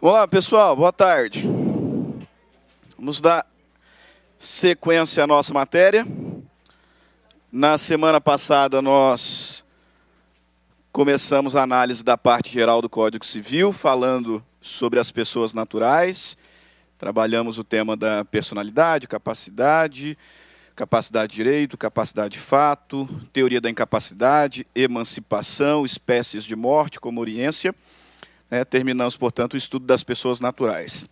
Olá, pessoal, boa tarde. Vamos dar sequência à nossa matéria. Na semana passada, nós começamos a análise da parte geral do Código Civil, falando sobre as pessoas naturais. Trabalhamos o tema da personalidade, capacidade de direito, capacidade de fato, teoria da incapacidade, emancipação, espécies de morte, comoriência. Terminamos, portanto, o estudo das pessoas naturais.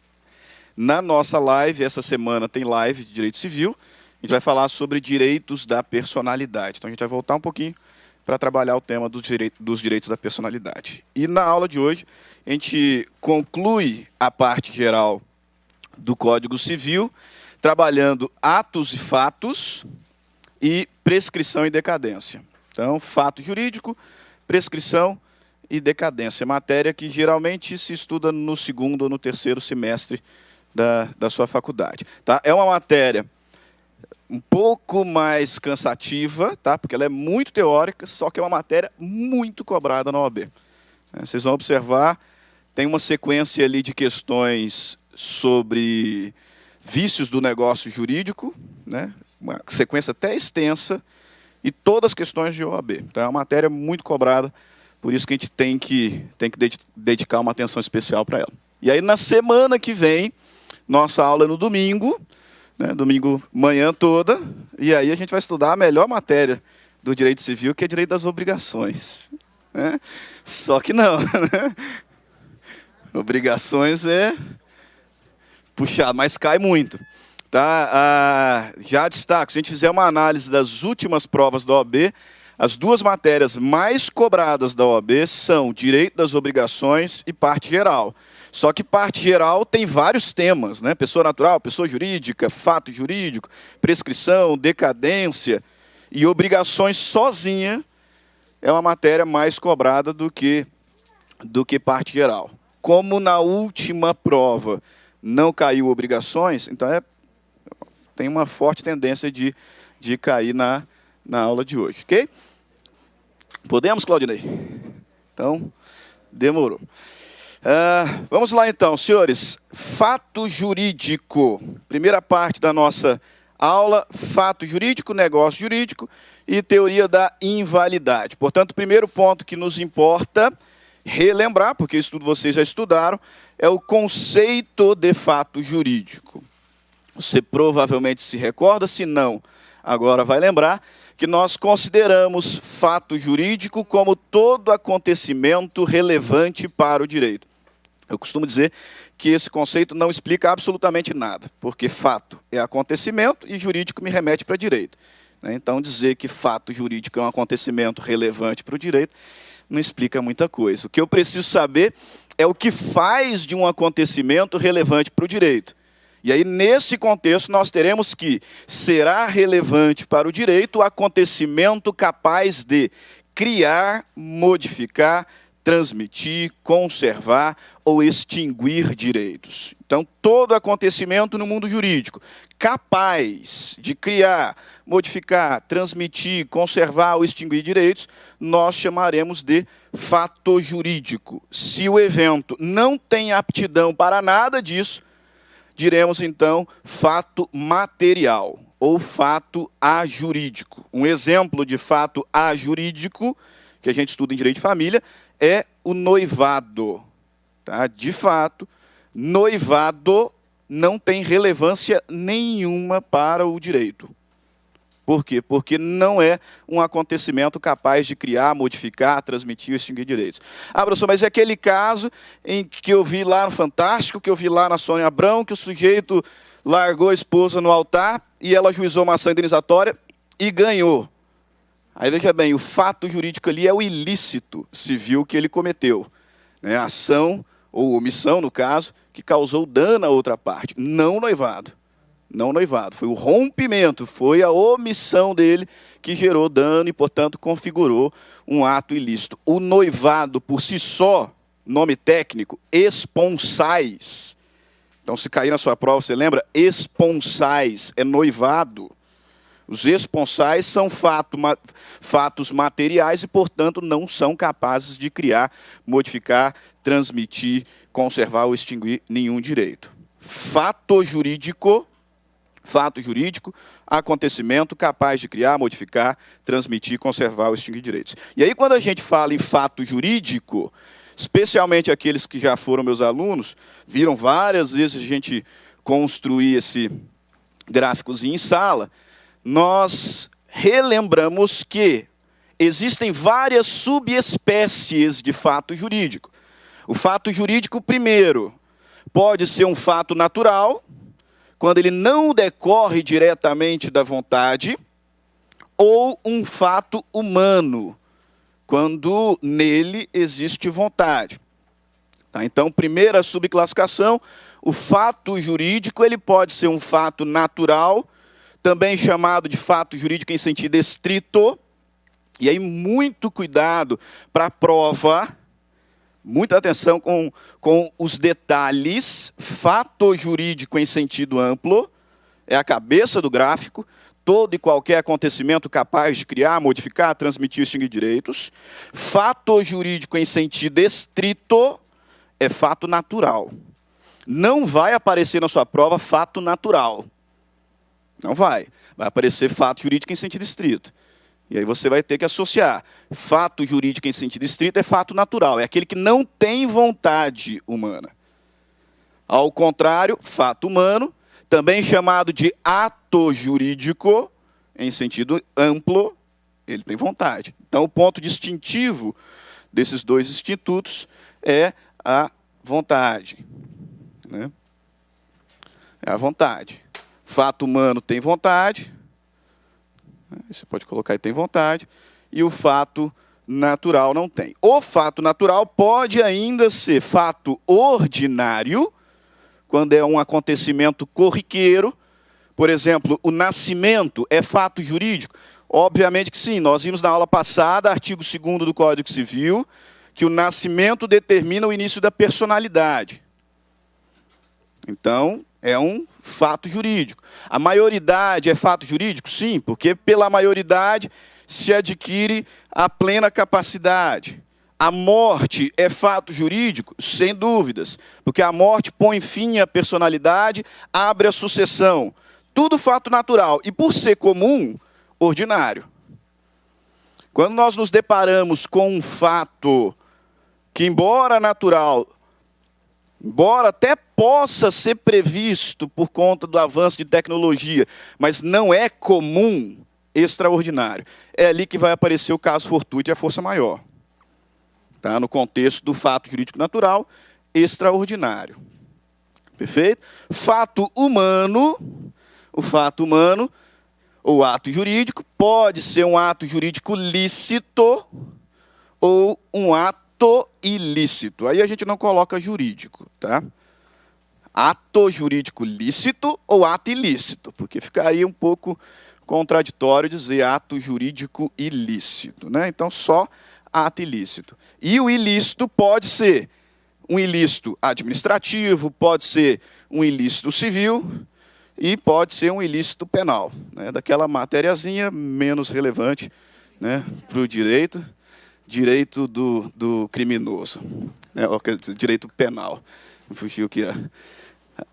Na nossa live, essa semana tem live de direito civil, a gente vai falar sobre direitos da personalidade. Então, a gente vai voltar um pouquinho para trabalhar o tema dos direitos da personalidade. E na aula de hoje, a gente conclui a parte geral do Código Civil, trabalhando atos e fatos e prescrição e decadência. Então, fato jurídico, prescrição e decadência, matéria que geralmente se estuda no segundo ou no terceiro semestre da sua faculdade. Tá? É uma matéria um pouco mais cansativa, tá? Porque ela é muito teórica, só que é uma matéria muito cobrada na OAB. Vocês vão observar, tem uma sequência ali de questões sobre vícios do negócio jurídico, né? Uma sequência até extensa, e todas as questões de OAB. Então, é uma matéria muito cobrada, por isso que a gente tem que dedicar uma atenção especial para ela. E aí, na semana que vem, nossa aula é no domingo, né, domingo manhã toda, e aí a gente vai estudar a melhor matéria do direito civil, que é direito das obrigações. Né? Só que não. Né? Obrigações é puxado, mas cai muito. Tá? Já destaco, se a gente fizer uma análise das últimas provas da OAB, as duas matérias mais cobradas da OAB são direito das obrigações e parte geral. Só que parte geral tem vários temas, né? Pessoa natural, pessoa jurídica, fato jurídico, prescrição, decadência e obrigações sozinha é uma matéria mais cobrada do que parte geral. Como na última prova não caiu obrigações, então tem uma forte tendência de cair na aula de hoje, ok? Podemos, Claudinei? Então, demorou. Vamos lá, então, senhores. Fato jurídico. Primeira parte da nossa aula, fato jurídico, negócio jurídico e teoria da invalidade. Portanto, o primeiro ponto que nos importa relembrar, porque isso tudo vocês já estudaram, é o conceito de fato jurídico. Você provavelmente se recorda, se não, agora vai lembrar, que nós consideramos fato jurídico como todo acontecimento relevante para o direito. Eu costumo dizer que esse conceito não explica absolutamente nada, porque fato é acontecimento e jurídico me remete para direito. Então, dizer que fato jurídico é um acontecimento relevante para o direito não explica muita coisa. O que eu preciso saber é o que faz de um acontecimento relevante para o direito. E aí, nesse contexto, nós teremos que será relevante para o direito o acontecimento capaz de criar, modificar, transmitir, conservar ou extinguir direitos. Então, todo acontecimento no mundo jurídico capaz de criar, modificar, transmitir, conservar ou extinguir direitos, nós chamaremos de fato jurídico. Se o evento não tem aptidão para nada disso, diremos, então, fato material ou fato ajurídico. Um exemplo de fato ajurídico, que a gente estuda em direito de família, é o noivado. Tá? De fato, noivado não tem relevância nenhuma para o direito. Por quê? Porque não é um acontecimento capaz de criar, modificar, transmitir ou extinguir direitos. Professor, mas é aquele caso em que eu vi lá no Fantástico, que eu vi lá na Sônia Abrão, que o sujeito largou a esposa no altar e ela ajuizou uma ação indenizatória e ganhou. Aí veja bem, o fato jurídico ali é o ilícito civil que ele cometeu. Né? A ação, ou omissão no caso, que causou dano à outra parte, não o noivado. Não o noivado, foi o rompimento, foi a omissão dele que gerou dano e, portanto, configurou um ato ilícito. O noivado, por si só, nome técnico, esponsais. Então, se cair na sua prova, você lembra? Esponsais, é noivado. Os esponsais são fatos materiais e, portanto, não são capazes de criar, modificar, transmitir, conservar ou extinguir nenhum direito. Fato jurídico, acontecimento capaz de criar, modificar, transmitir, conservar ou extinguir direitos. E aí, quando a gente fala em fato jurídico, especialmente aqueles que já foram meus alunos, viram várias vezes a gente construir esse gráficozinho em sala, nós relembramos que existem várias subespécies de fato jurídico. O fato jurídico, primeiro, pode ser um fato natural, quando ele não decorre diretamente da vontade, ou um fato humano, quando nele existe vontade. Tá? Então, primeira subclassificação, o fato jurídico ele pode ser um fato natural, também chamado de fato jurídico em sentido estrito, e aí muito cuidado para a prova, muita atenção com os detalhes. Fato jurídico em sentido amplo é a cabeça do gráfico, todo e qualquer acontecimento capaz de criar, modificar, transmitir, extinguir direitos. Fato jurídico em sentido estrito é fato natural. Não vai aparecer na sua prova fato natural. Não vai. Vai aparecer fato jurídico em sentido estrito. E aí você vai ter que associar. Fato jurídico em sentido estrito é fato natural. É aquele que não tem vontade humana. Ao contrário, fato humano, também chamado de ato jurídico, em sentido amplo, ele tem vontade. Então, o ponto distintivo desses dois institutos é a vontade. Né? É a vontade. Fato humano tem vontade, você pode colocar aí tem vontade, e o fato natural não tem. O fato natural pode ainda ser fato ordinário, quando é um acontecimento corriqueiro. Por exemplo, o nascimento é fato jurídico? Obviamente que sim. Nós vimos na aula passada, artigo 2º do Código Civil, que o nascimento determina o início da personalidade. Então, é um fato jurídico. A maioridade é fato jurídico? Sim, porque pela maioridade se adquire a plena capacidade. A morte é fato jurídico? Sem dúvidas, porque a morte põe fim à personalidade, abre a sucessão. Tudo fato natural. E por ser comum, ordinário. Quando nós nos deparamos com um fato que, embora natural, embora até possa ser previsto por conta do avanço de tecnologia, mas não é comum, extraordinário. É ali que vai aparecer o caso fortuito e a força maior. Tá? No contexto do fato jurídico natural, extraordinário. Perfeito? Fato humano, o fato humano, ou ato jurídico, pode ser um ato jurídico lícito ou um ato ilícito. Aí a gente não coloca jurídico, tá? Ato jurídico lícito ou ato ilícito, porque ficaria um pouco contraditório dizer ato jurídico ilícito, né? Então, só ato ilícito. E o ilícito pode ser um ilícito administrativo, pode ser um ilícito civil e pode ser um ilícito penal, né? Daquela matériazinha menos relevante, né, para o direito do criminoso, né, direito penal. Fugiu aqui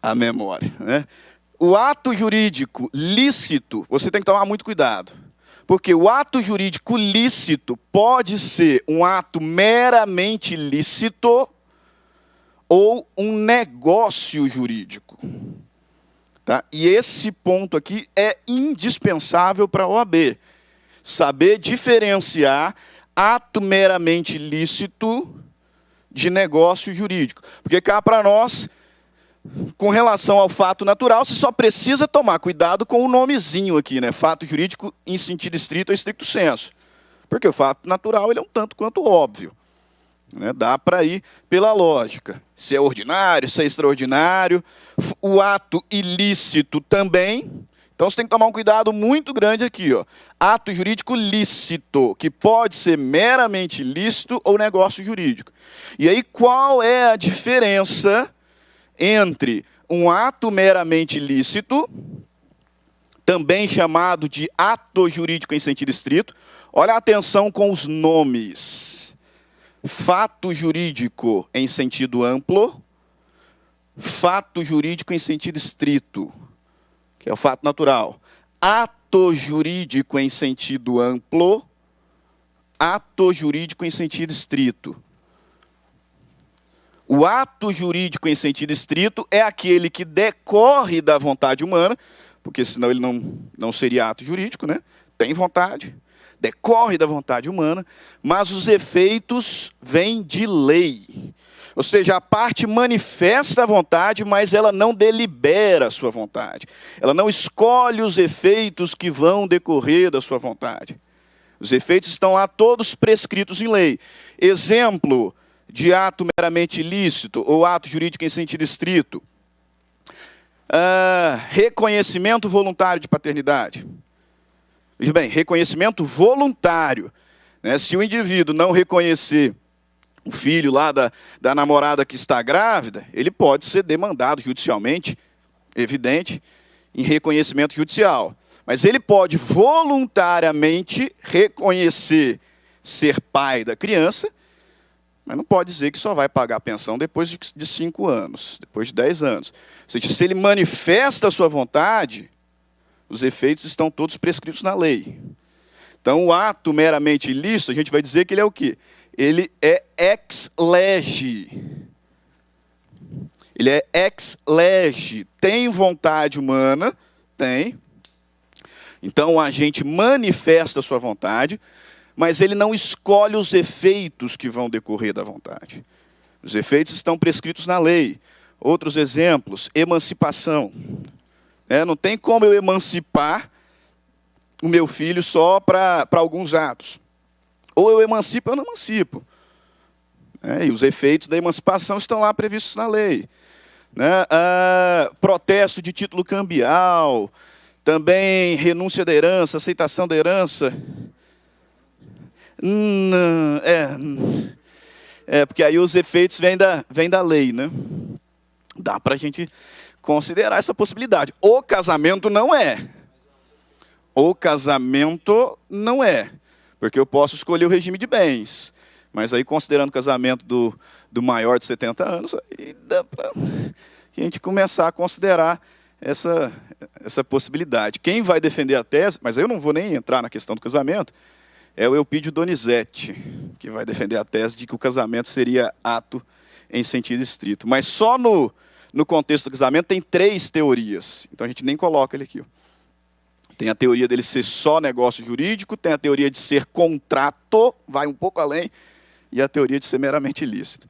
a memória, né? O ato jurídico lícito, você tem que tomar muito cuidado. Porque o ato jurídico lícito pode ser um ato meramente lícito ou um negócio jurídico. Tá? E esse ponto aqui é indispensável para a OAB. Saber diferenciar ato meramente lícito de negócio jurídico. Porque cá para nós, com relação ao fato natural, você só precisa tomar cuidado com o nomezinho aqui, né? Fato jurídico em sentido estrito ou estricto senso. Porque o fato natural ele é um tanto quanto óbvio, né? Dá para ir pela lógica. Se é ordinário, se é extraordinário. O ato ilícito também. Então você tem que tomar um cuidado muito grande aqui, ó. Ato jurídico lícito, que pode ser meramente lícito ou negócio jurídico. E aí qual é a diferença entre um ato meramente lícito, também chamado de ato jurídico em sentido estrito. Olha a atenção com os nomes. Fato jurídico em sentido amplo, fato jurídico em sentido estrito, que é o fato natural. Ato jurídico em sentido amplo, ato jurídico em sentido estrito. O ato jurídico em sentido estrito é aquele que decorre da vontade humana, porque senão ele não seria ato jurídico, né? Tem vontade, decorre da vontade humana, mas os efeitos vêm de lei. Ou seja, a parte manifesta a vontade, mas ela não delibera a sua vontade. Ela não escolhe os efeitos que vão decorrer da sua vontade. Os efeitos estão lá todos prescritos em lei. Exemplo de ato meramente ilícito ou ato jurídico em sentido estrito. Reconhecimento voluntário de paternidade. Veja bem, reconhecimento voluntário. Né? Se o indivíduo não reconhecer o filho lá da namorada que está grávida, ele pode ser demandado judicialmente, evidente, em reconhecimento judicial. Mas ele pode voluntariamente reconhecer ser pai da criança, mas não pode dizer que só vai pagar a pensão depois de 5 anos, depois de 10 anos. Ou seja, se ele manifesta a sua vontade, os efeitos estão todos prescritos na lei. Então, o ato meramente ilícito, a gente vai dizer que ele é o quê? Ele é ex lege. Ele é ex lege. Tem vontade humana? Tem. Então, o agente manifesta a sua vontade, mas ele não escolhe os efeitos que vão decorrer da vontade. Os efeitos estão prescritos na lei. Outros exemplos, emancipação. Não tem como eu emancipar o meu filho só para alguns atos. Ou eu emancipo ou eu não emancipo. E os efeitos da emancipação estão lá previstos na lei. Protesto de título cambial, também renúncia da herança, aceitação da herança. Porque aí os efeitos vêm da lei, né? Dá para a gente considerar essa possibilidade. O casamento não é. O casamento não é. Porque eu posso escolher o regime de bens. Mas aí, considerando o casamento do maior de 70 anos, aí dá para a gente começar a considerar essa possibilidade. Quem vai defender a tese, mas eu não vou nem entrar na questão do casamento, é o Elpidio Donizete, que vai defender a tese de que o casamento seria ato em sentido estrito. Mas só no contexto do casamento tem 3 teorias. Então a gente nem coloca ele aqui. Tem a teoria dele ser só negócio jurídico, tem a teoria de ser contrato, vai um pouco além, e a teoria de ser meramente ilícito.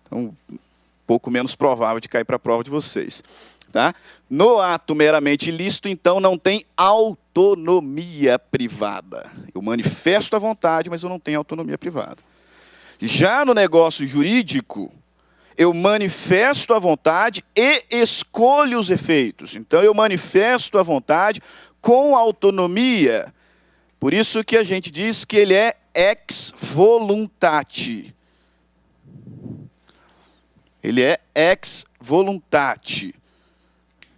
Então, um pouco menos provável de cair para a prova de vocês. Tá? No ato meramente ilícito, então, não tem autonomia privada. Eu manifesto a vontade, mas eu não tenho autonomia privada. Já no negócio jurídico, eu manifesto a vontade e escolho os efeitos. Então, eu manifesto a vontade com autonomia. Por isso que a gente diz que ele é ex voluntate. Ele é ex voluntate.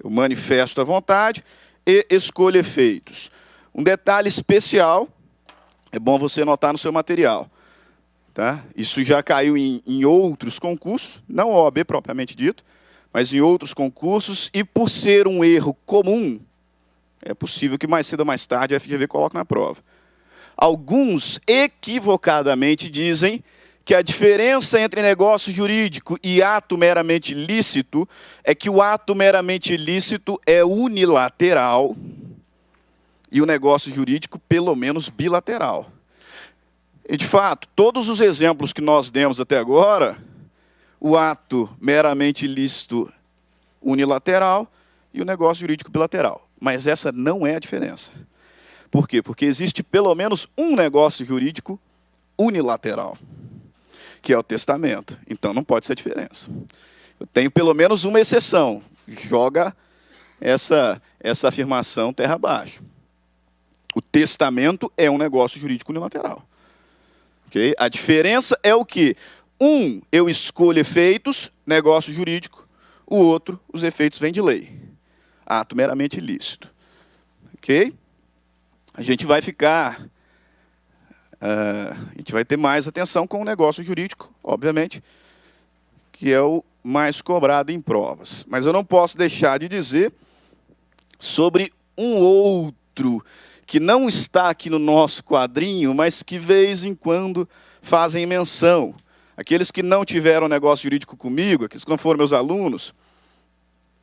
Eu manifesto a vontade e escolho efeitos. Um detalhe especial, é bom você notar no seu material. Tá? Isso já caiu em outros concursos, não OAB propriamente dito, mas em outros concursos, e por ser um erro comum, é possível que mais cedo ou mais tarde a FGV coloque na prova. Alguns equivocadamente dizem que a diferença entre negócio jurídico e ato meramente lícito é que o ato meramente lícito é unilateral e o negócio jurídico, pelo menos, bilateral. E, de fato, todos os exemplos que nós demos até agora, o ato meramente lícito unilateral e o negócio jurídico bilateral. Mas essa não é a diferença. Por quê? Porque existe pelo menos um negócio jurídico unilateral, que é o testamento. Então não pode ser a diferença. Eu tenho pelo menos uma exceção. Joga essa afirmação terra abaixo. O testamento é um negócio jurídico unilateral. Okay? A diferença é o quê? Um, eu escolho efeitos, negócio jurídico. O outro, os efeitos vêm de lei. Ato meramente ilícito. ok? A gente vai ficar... a gente vai ter mais atenção com o negócio jurídico, obviamente, que é o mais cobrado em provas. Mas eu não posso deixar de dizer sobre um outro que não está aqui no nosso quadrinho, mas que, de vez em quando, fazem menção. Aqueles que não tiveram negócio jurídico comigo, aqueles que não foram meus alunos,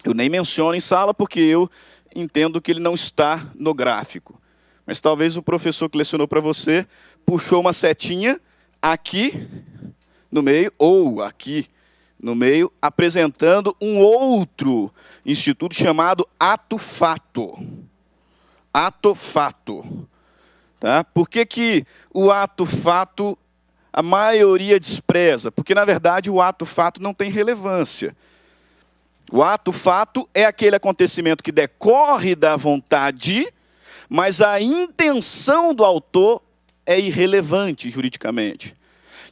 eu nem menciono em sala, porque eu entendo que ele não está no gráfico. Mas talvez o professor que lecionou para você puxou uma setinha aqui no meio, ou aqui no meio, apresentando um outro instituto chamado ato-fato. Ato-fato. Tá? Por que o ato-fato a maioria despreza? Porque, na verdade, o ato-fato não tem relevância. O ato-fato é aquele acontecimento que decorre da vontade, mas a intenção do autor é irrelevante juridicamente.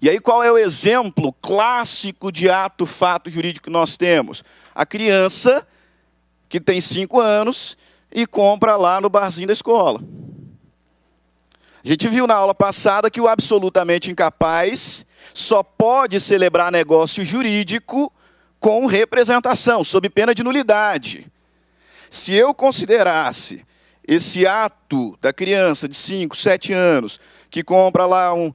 E aí qual é o exemplo clássico de ato-fato jurídico que nós temos? A criança que tem 5 anos e compra lá no barzinho da escola. A gente viu na aula passada que o absolutamente incapaz só pode celebrar negócio jurídico com representação, sob pena de nulidade. Se eu considerasse esse ato da criança de 5, 7 anos, que compra lá um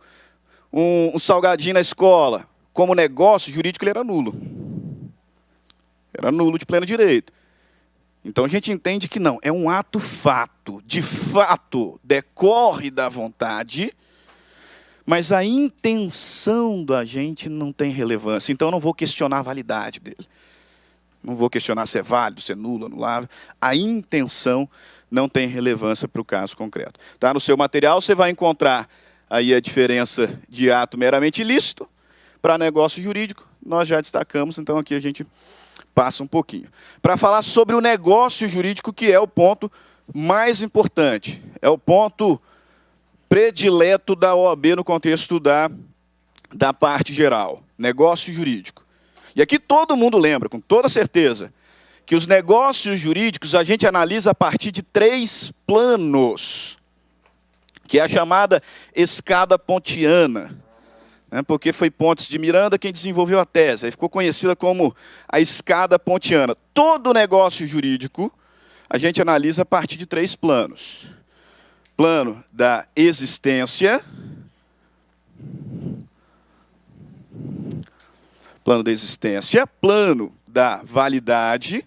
salgadinho na escola, como negócio jurídico, ele era nulo. Era nulo de pleno direito. Então a gente entende que não, é um ato-fato. De fato, decorre da vontade, mas a intenção da gente não tem relevância. Então eu não vou questionar a validade dele. Não vou questionar se é válido, se é nulo, anulável. A intenção não tem relevância para o caso concreto. Tá? No seu material você vai encontrar aí a diferença de ato meramente ilícito para negócio jurídico. Nós já destacamos, então aqui a gente passa um pouquinho. Para falar sobre o negócio jurídico, que é o ponto mais importante. É o ponto predileto da OAB no contexto da parte geral. Negócio jurídico. E aqui todo mundo lembra, com toda certeza, que os negócios jurídicos a gente analisa a partir de 3 planos, que é a chamada escada pontiana, né, porque foi Pontes de Miranda quem desenvolveu a tese, aí ficou conhecida como a escada pontiana. Todo negócio jurídico a gente analisa a partir de 3 planos. Plano da existência, plano da validade,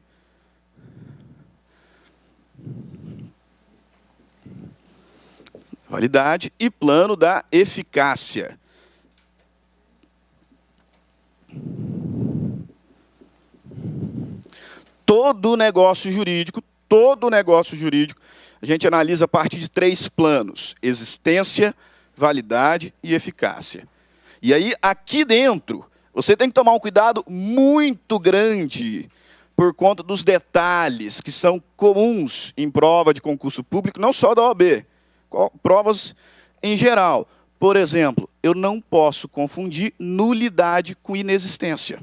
e plano da eficácia. Todo negócio jurídico, a gente analisa a partir de 3 planos: existência, validade e eficácia. E aí, aqui dentro, você tem que tomar um cuidado muito grande por conta dos detalhes que são comuns em prova de concurso público, não só da OAB, provas em geral. Por exemplo, eu não posso confundir nulidade com inexistência.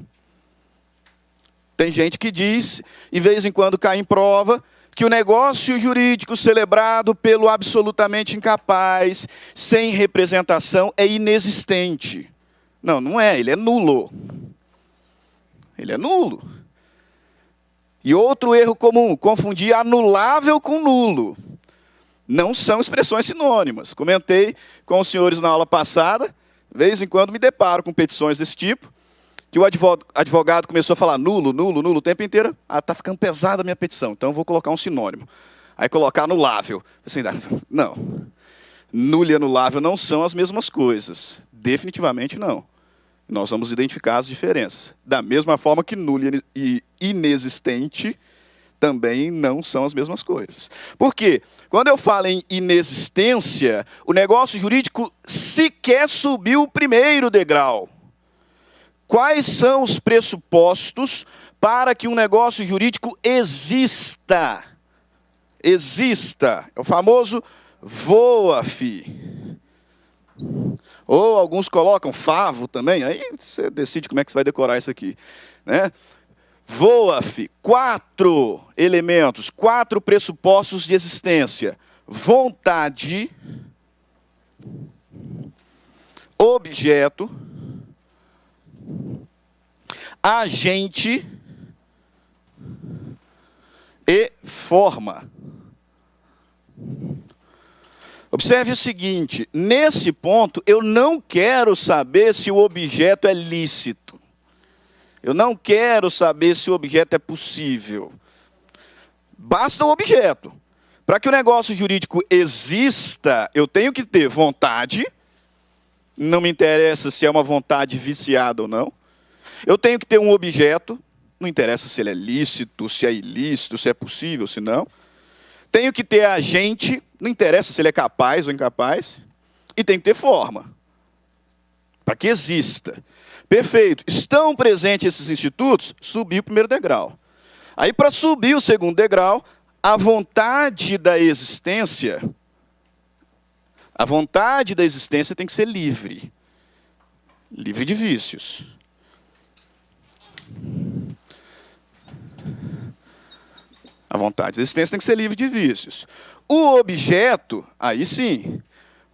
Tem gente que diz, e de vez em quando cai em prova, que o negócio jurídico celebrado pelo absolutamente incapaz, sem representação, é inexistente. Não, não é, ele é nulo. Ele é nulo. E outro erro comum, confundir anulável com nulo. Não são expressões sinônimas. Comentei com os senhores na aula passada, de vez em quando me deparo com petições desse tipo, que o advogado começou a falar nulo, nulo, nulo o tempo inteiro. Ah, está ficando pesada a minha petição, então eu vou colocar um sinônimo. Aí colocar anulável. Assim, não. Nulo e anulável não são as mesmas coisas. Definitivamente não. Nós vamos identificar as diferenças. Da mesma forma que nulo e inexistente também não são as mesmas coisas. Por quê? Quando eu falo em inexistência, o negócio jurídico sequer subiu o primeiro degrau. Quais são os pressupostos para que um negócio jurídico exista? Exista. É o famoso voa-fi. Ou alguns colocam favo também, aí você decide como é que você vai decorar isso aqui. Né? Voa-se 4 elementos, 4 pressupostos de existência. Vontade, objeto, agente e forma. Observe o seguinte, nesse ponto eu não quero saber se o objeto é lícito. Eu não quero saber se o objeto é possível. Basta o objeto. Para que o negócio jurídico exista, eu tenho que ter vontade. Não me interessa se é uma vontade viciada ou não. Eu tenho que ter um objeto. Não interessa se ele é lícito, se é ilícito, se é possível, se não. Tenho que ter agente. Não interessa se ele é capaz ou incapaz. E tem que ter forma. Para que exista. Perfeito. Estão presentes esses institutos? Subiu o primeiro degrau. Aí, para subir o segundo degrau, a vontade da existência tem que ser livre. Livre de vícios. A vontade da existência tem que ser livre de vícios. O objeto, aí sim,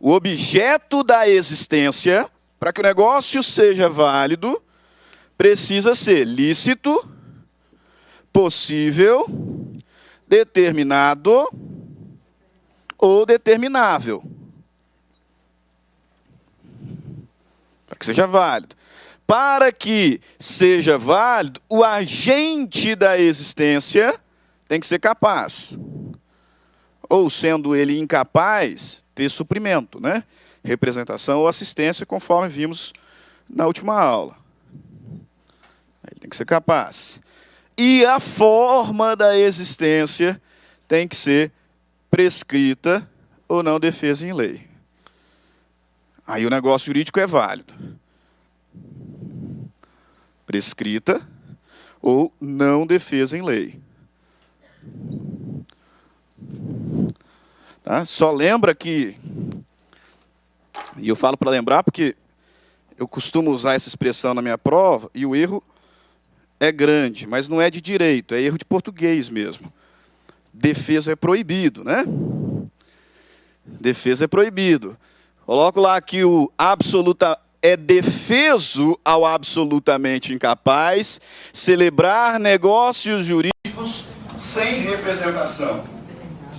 o objeto da existência, para que o negócio seja válido, precisa ser lícito, possível, determinado ou determinável. Para que seja válido. Para que seja válido, o agente da existência tem que ser capaz. Ou, sendo ele incapaz, ter suprimento, né? Representação ou assistência, conforme vimos na última aula. Ele tem que ser capaz. E a forma da existência tem que ser prescrita ou não defesa em lei. Aí o negócio jurídico é válido. Prescrita ou não defesa em lei. Tá? Só lembra que... E eu falo para lembrar porque eu costumo usar essa expressão na minha prova e o erro é grande, mas não é de direito, é erro de português mesmo. Defesa é proibido, né? Defesa é proibido. Coloco lá que o absoluta é defeso ao absolutamente incapaz celebrar negócios jurídicos sem representação.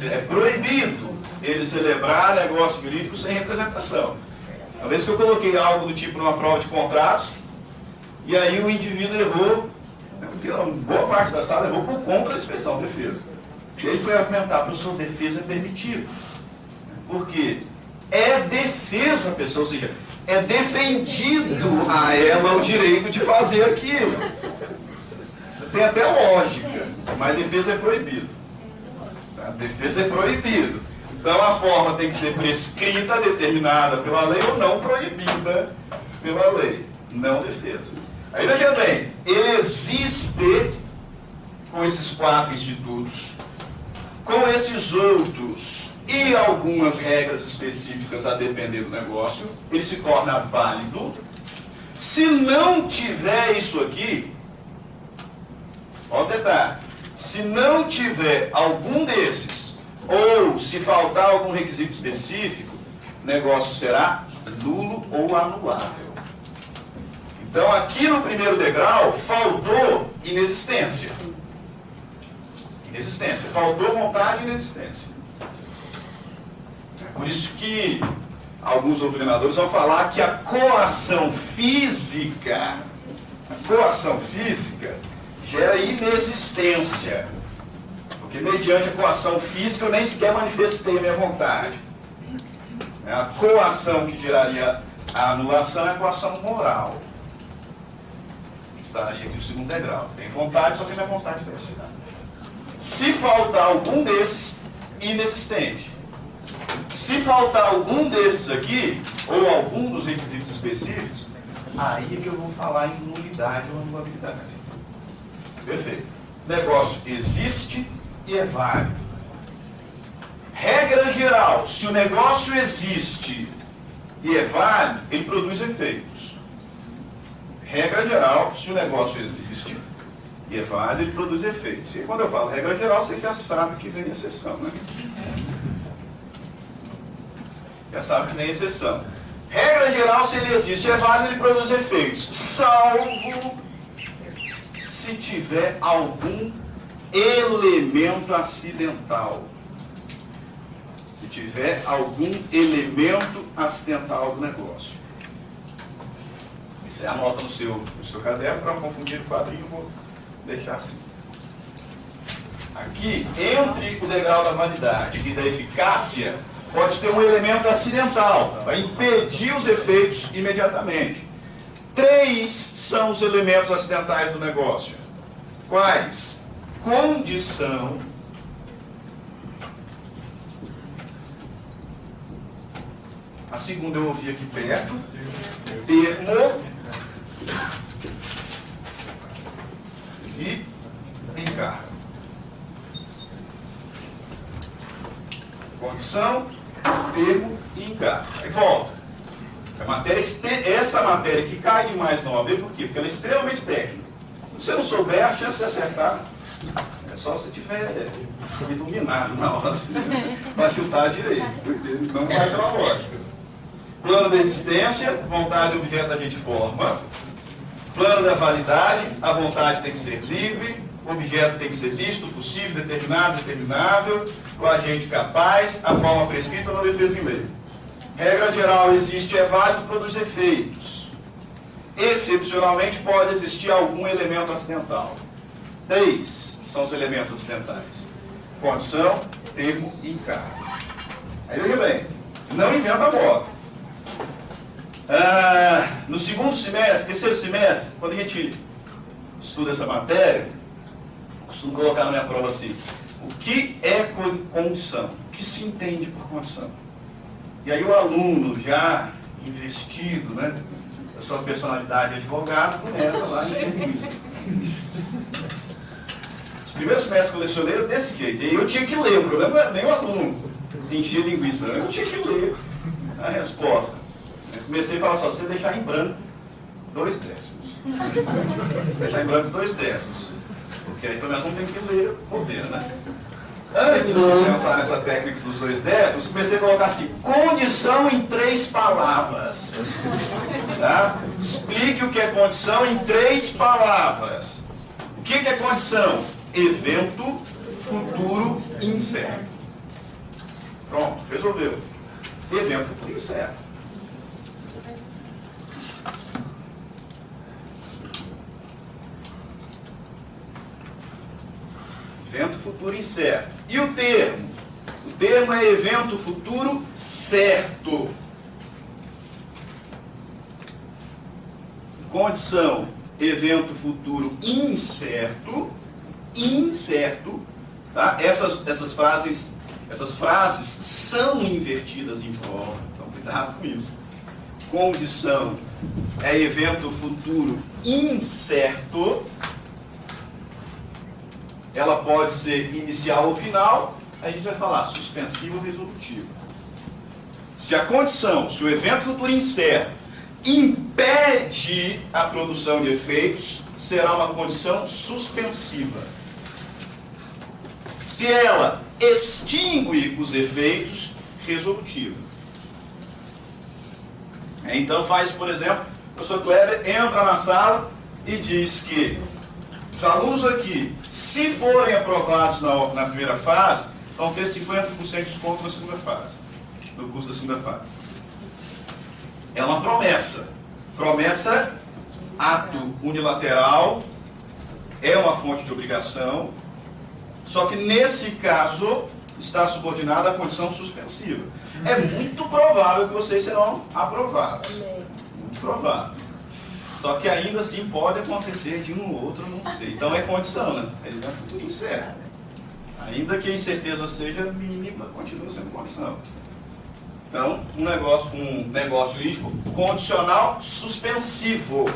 É proibido ele celebrar negócio jurídico sem representação. Uma vez que eu coloquei algo do tipo numa prova de contratos, e aí o indivíduo errou, boa parte da sala errou por conta da expressão defesa. E aí foi argumentar, professor, defesa é permitido. Porque é defeso a pessoa, ou seja, é defendido a ela o direito de fazer aquilo. Tem até lógica, mas defesa é proibido. A defesa é proibido. Então a forma tem que ser prescrita, determinada pela lei ou não proibida pela lei. Não defesa. Aí veja bem, ele existe com esses 4 institutos, com esses outros e algumas regras específicas a depender do negócio, ele se torna válido. Se não tiver isso aqui, pode tentar. Se não tiver algum desses, ou se faltar algum requisito específico, o negócio será nulo ou anulável. Então, aqui no primeiro degrau, faltou inexistência. Inexistência. Faltou vontade e inexistência. Por isso que alguns doutrinadores vão falar que a coação física gera inexistência. Porque mediante a coação física eu nem sequer manifestei a minha vontade. A coação que geraria a anulação é a coação moral. Estaria aqui no segundo degrau. Tem vontade, só que minha vontade deve ser dada. Se faltar algum desses, inexistente. Se faltar algum desses aqui, ou algum dos requisitos específicos, aí é que eu vou falar em nulidade ou anulabilidade. Perfeito. O negócio existe e é válido. Regra geral, se o negócio existe e é válido, ele produz efeitos. Regra geral, se o negócio existe e é válido, ele produz efeitos. E quando eu falo regra geral, você já sabe que vem exceção, né? Já sabe que vem exceção. Regra geral, se ele existe, é válido, ele produz efeitos, salvo se tiver algum elemento acidental. Se tiver algum elemento acidental do negócio. Você anota no seu caderno, para não confundir o quadrinho, vou deixar assim. Aqui, entre o degrau da validade e da eficácia, pode ter um elemento acidental, para impedir os efeitos imediatamente. 3 são os elementos acidentais do negócio. Quais? Condição, a segunda eu ouvi aqui perto, termo e encargo. Condição, termo e encargo. Aí volta. Essa matéria que cai demais na OAB, por quê? Porque ela é extremamente técnica. Se você não souber, a chance de acertar é só se tiver iluminado na hora, assim, para chutar direito. Não vai pela lógica. Plano da existência, vontade do objeto a gente forma. Plano da validade, a vontade tem que ser livre, o objeto tem que ser lícito, possível, determinado, determinável, o agente capaz, a forma prescrita ou defesa em lei. Regra geral, existe, é válido, produz efeitos. Excepcionalmente, pode existir algum elemento acidental. 3 são os elementos acidentais. Condição, termo e encargo. Aí veja bem, não inventa moda. No segundo semestre, terceiro semestre, quando a gente estuda essa matéria, costumo colocar na minha prova assim, o que é condição? O que se entende por condição? E aí o aluno já investido, né, a sua personalidade de advogado, começa lá em linguística. Os primeiros semestres que eu lecionei eram desse jeito, e aí eu tinha que ler, o problema não era nem o aluno encher linguística, eu tinha que ler a resposta. Eu comecei a falar só, se você deixar em branco, 2 décimos. Se deixar em branco, 2 décimos. Porque aí pelo menos não tem que ler bobeira, né? Antes de pensar nessa técnica dos 2 décimos, comecei a colocar assim, condição em 3 palavras. Tá? Explique o que é condição em 3 palavras. O que é condição? Evento futuro incerto. Pronto, resolveu. Evento futuro incerto. Evento futuro incerto. E o termo? O termo é evento futuro certo. Condição, evento futuro incerto. Incerto. Tá? Essas frases são invertidas em prova. Então, cuidado com isso. Condição é evento futuro incerto. Ela pode ser inicial ou final, a gente vai falar suspensivo ou resolutivo. Se a condição, se o evento futuro incerto impede a produção de efeitos, será uma condição suspensiva. Se ela extingue os efeitos, resolutiva. Então faz, por exemplo, o professor Kleber entra na sala e diz que os alunos aqui, se forem aprovados na primeira fase, vão ter 50% de desconto na segunda fase, no curso da segunda fase. É uma promessa. Promessa, ato unilateral, é uma fonte de obrigação, só que nesse caso está subordinada à condição suspensiva. É muito provável que vocês serão aprovados. Muito provável. Só que ainda assim pode acontecer de um ou outro, não sei. Então é condição, né? Ele é futuro incerto. Ainda que a incerteza seja mínima, continua sendo condição. Então, um negócio jurídico condicional suspensivo.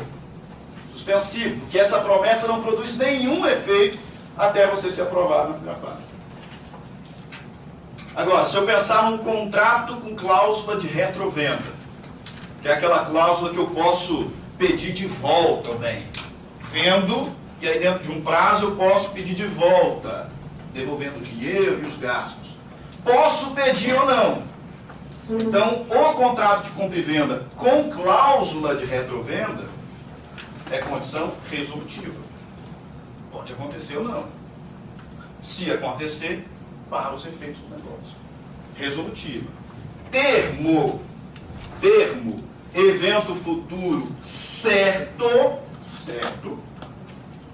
Suspensivo, porque essa promessa não produz nenhum efeito até você ser aprovado na primeira fase. Agora, se eu pensar num contrato com cláusula de retrovenda, que é aquela cláusula que eu posso pedir de volta o bem. Vendo, e aí dentro de um prazo eu posso pedir de volta, devolvendo o dinheiro e os gastos. Posso pedir ou não. Então, o contrato de compra e venda com cláusula de retrovenda é condição resolutiva. Pode acontecer ou não. Se acontecer, para os efeitos do negócio. Resolutiva. Termo, evento futuro certo,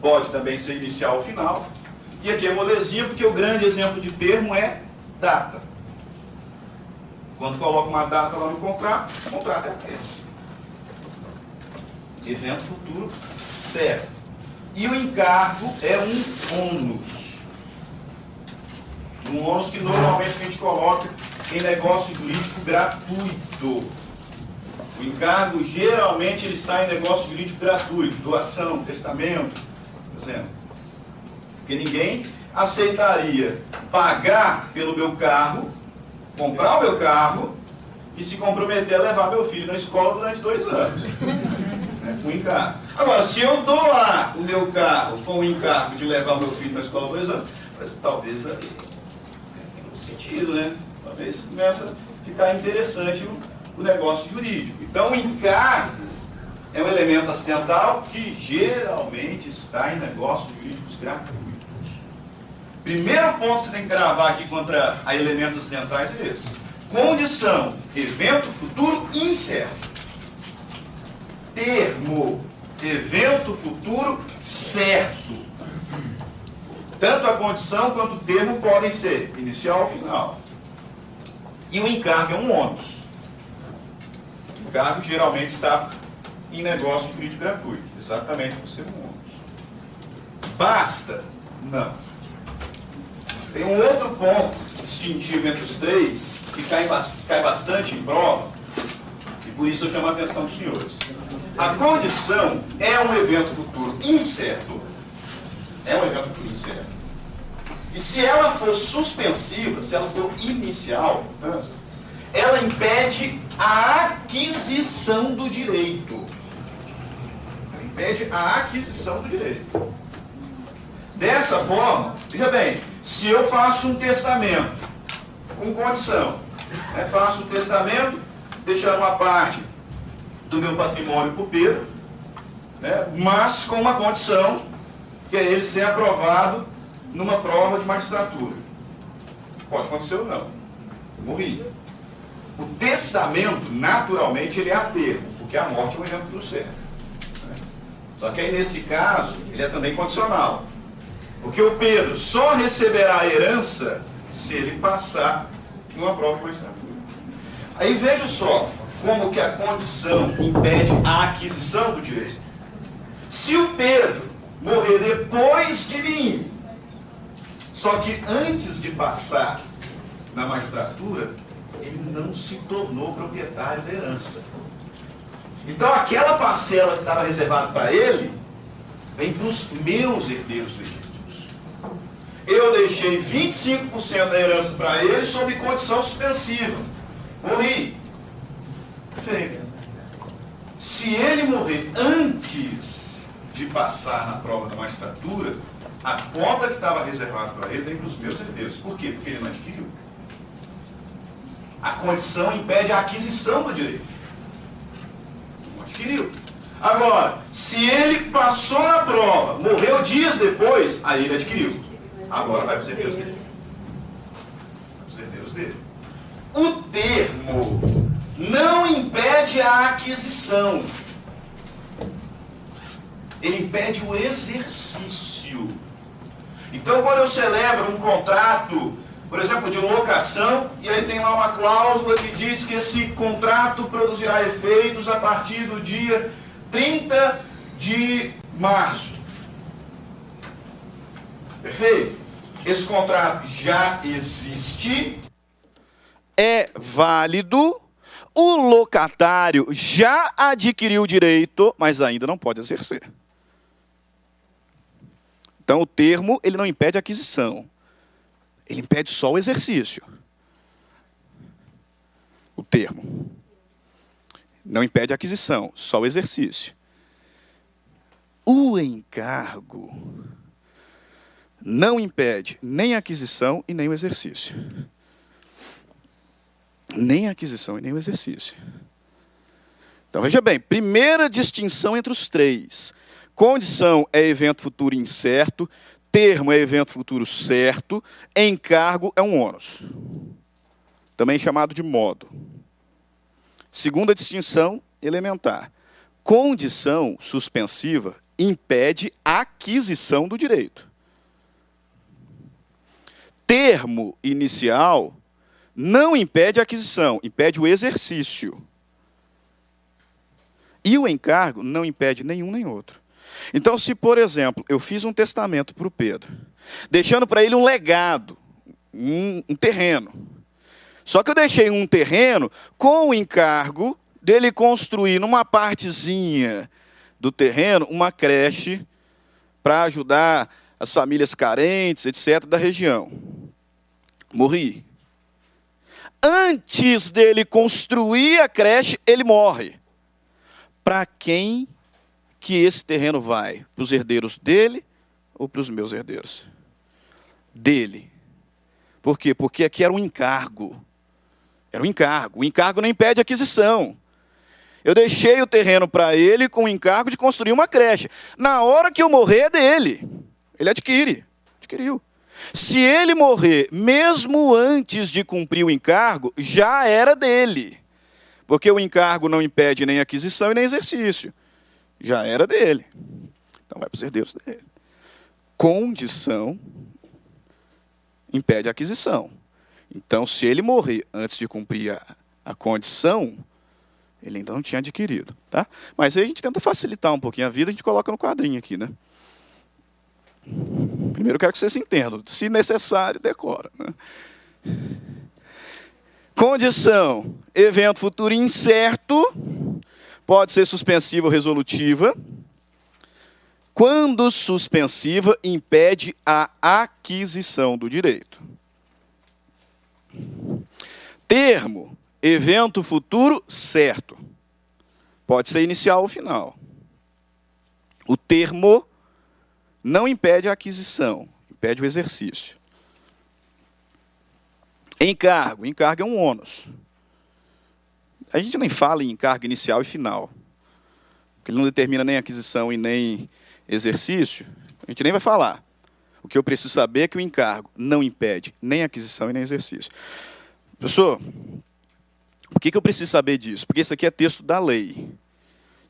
pode também ser inicial ou final. E aqui é molezinha, porque o grande exemplo de termo é data. Quando coloca uma data lá no contrato, o contrato é aquele. Evento futuro certo. E o encargo é um ônus. Um ônus que normalmente a gente coloca em negócio jurídico gratuito. O encargo, geralmente, ele está em negócio jurídico gratuito. Doação, testamento, por exemplo. Porque ninguém aceitaria pagar pelo meu carro, comprar o meu carro e se comprometer a levar meu filho na escola durante 2 anos. Com encargo. Agora, se eu doar o meu carro com o encargo de levar o meu filho na escola 2 anos, mas talvez aí tem um sentido, né? Talvez começa a ficar interessante o negócio jurídico. Então, o encargo é um elemento acidental que geralmente está em negócios jurídicos gratuitos. Primeiro ponto que você tem que gravar aqui contra a elementos acidentais é esse. Condição, evento futuro incerto. Termo, evento futuro certo. Tanto a condição quanto o termo podem ser inicial ou final. E o encargo é um ônus. O encargo geralmente está em negócio jurídico gratuito, exatamente por ser um ônus. Basta? Não. Tem um outro ponto distintivo entre os três, que cai bastante em prova, e por isso eu chamo a atenção dos senhores. A condição é um evento futuro incerto. É um evento futuro incerto. E se ela for suspensiva, se ela for inicial, portanto, ela impede a aquisição do direito. Ela impede a aquisição do direito. Dessa forma, veja bem, se eu faço um testamento com condição, né, faço um testamento deixando uma parte do meu patrimônio para o Pedro, né, mas com uma condição, que é ele ser aprovado numa prova de magistratura. Pode acontecer ou não. Morri. O testamento, naturalmente, ele é a termo, porque a morte é um evento do certo. Né? Só que aí, nesse caso, ele é também condicional. Porque o Pedro só receberá a herança se ele passar numa prova de magistratura. Aí veja só como que a condição impede a aquisição do direito. Se o Pedro morrer depois de mim, só que antes de passar na magistratura, ele não se tornou proprietário da herança. Então aquela parcela que estava reservada para ele, vem para os meus herdeiros legítimos. Eu deixei 25% da herança para ele sob condição suspensiva. Morri. Feio. Se ele morrer antes de passar na prova da magistratura, a cota que estava reservada para ele vem para os meus herdeiros. Por quê? Porque ele não adquiriu. A condição impede a aquisição do direito. Não adquiriu. Agora, se ele passou na prova, morreu dias depois, aí ele adquiriu. Agora vai para os herdeiros dele. Os herdeiros dele. O termo não impede a aquisição. Ele impede o exercício. Então, quando eu celebro um contrato, por exemplo, de locação, e aí tem lá uma cláusula que diz que esse contrato produzirá efeitos a partir do dia 30 de março. Perfeito? Esse contrato já existe, é válido, o locatário já adquiriu o direito, mas ainda não pode exercer. Então, o termo, ele não impede a aquisição. Ele impede só o exercício. O termo. Não impede a aquisição, só o exercício. O encargo não impede nem a aquisição e nem o exercício. Nem a aquisição e nem o exercício. Então, veja bem, primeira distinção entre os três. Condição é evento futuro incerto, termo é evento futuro certo, encargo é um ônus, também chamado de modo. Segunda distinção elementar. Condição suspensiva impede a aquisição do direito. Termo inicial não impede a aquisição, impede o exercício. E o encargo não impede nenhum nem outro. Então, se, por exemplo, eu fiz um testamento para o Pedro, deixando para ele um legado, um terreno. Só que eu deixei um terreno com o encargo dele construir numa partezinha do terreno uma creche para ajudar as famílias carentes, etc., da região. Morri. Antes dele construir a creche, ele morre. Para quem que esse terreno vai? Para os herdeiros dele ou para os meus herdeiros? Dele. Por quê? Porque aqui era um encargo. Era um encargo. O encargo não impede a aquisição. Eu deixei o terreno para ele com o encargo de construir uma creche. Na hora que eu morrer, é dele. Ele adquire. Adquiriu. Se ele morrer, mesmo antes de cumprir o encargo, já era dele. Porque o encargo não impede nem aquisição e nem exercício. Já era dele. Então vai para os herdeiros dele. Condição impede a aquisição. Então, se ele morrer antes de cumprir a condição, ele ainda não tinha adquirido. Tá? Mas aí a gente tenta facilitar um pouquinho a vida, a gente coloca no quadrinho aqui, né? Primeiro eu quero que vocês entendam. Se necessário, decora. Né? Condição, evento futuro incerto, pode ser suspensiva ou resolutiva. Quando suspensiva, impede a aquisição do direito. Termo, evento futuro certo. Pode ser inicial ou final. O termo não impede a aquisição, impede o exercício. Encargo. Encargo é um ônus. A gente nem fala em encargo inicial e final, porque ele não determina nem aquisição e nem exercício. A gente nem vai falar. O que eu preciso saber é que o encargo não impede nem aquisição e nem exercício. Professor, por que eu preciso saber disso? Porque isso aqui é texto da lei.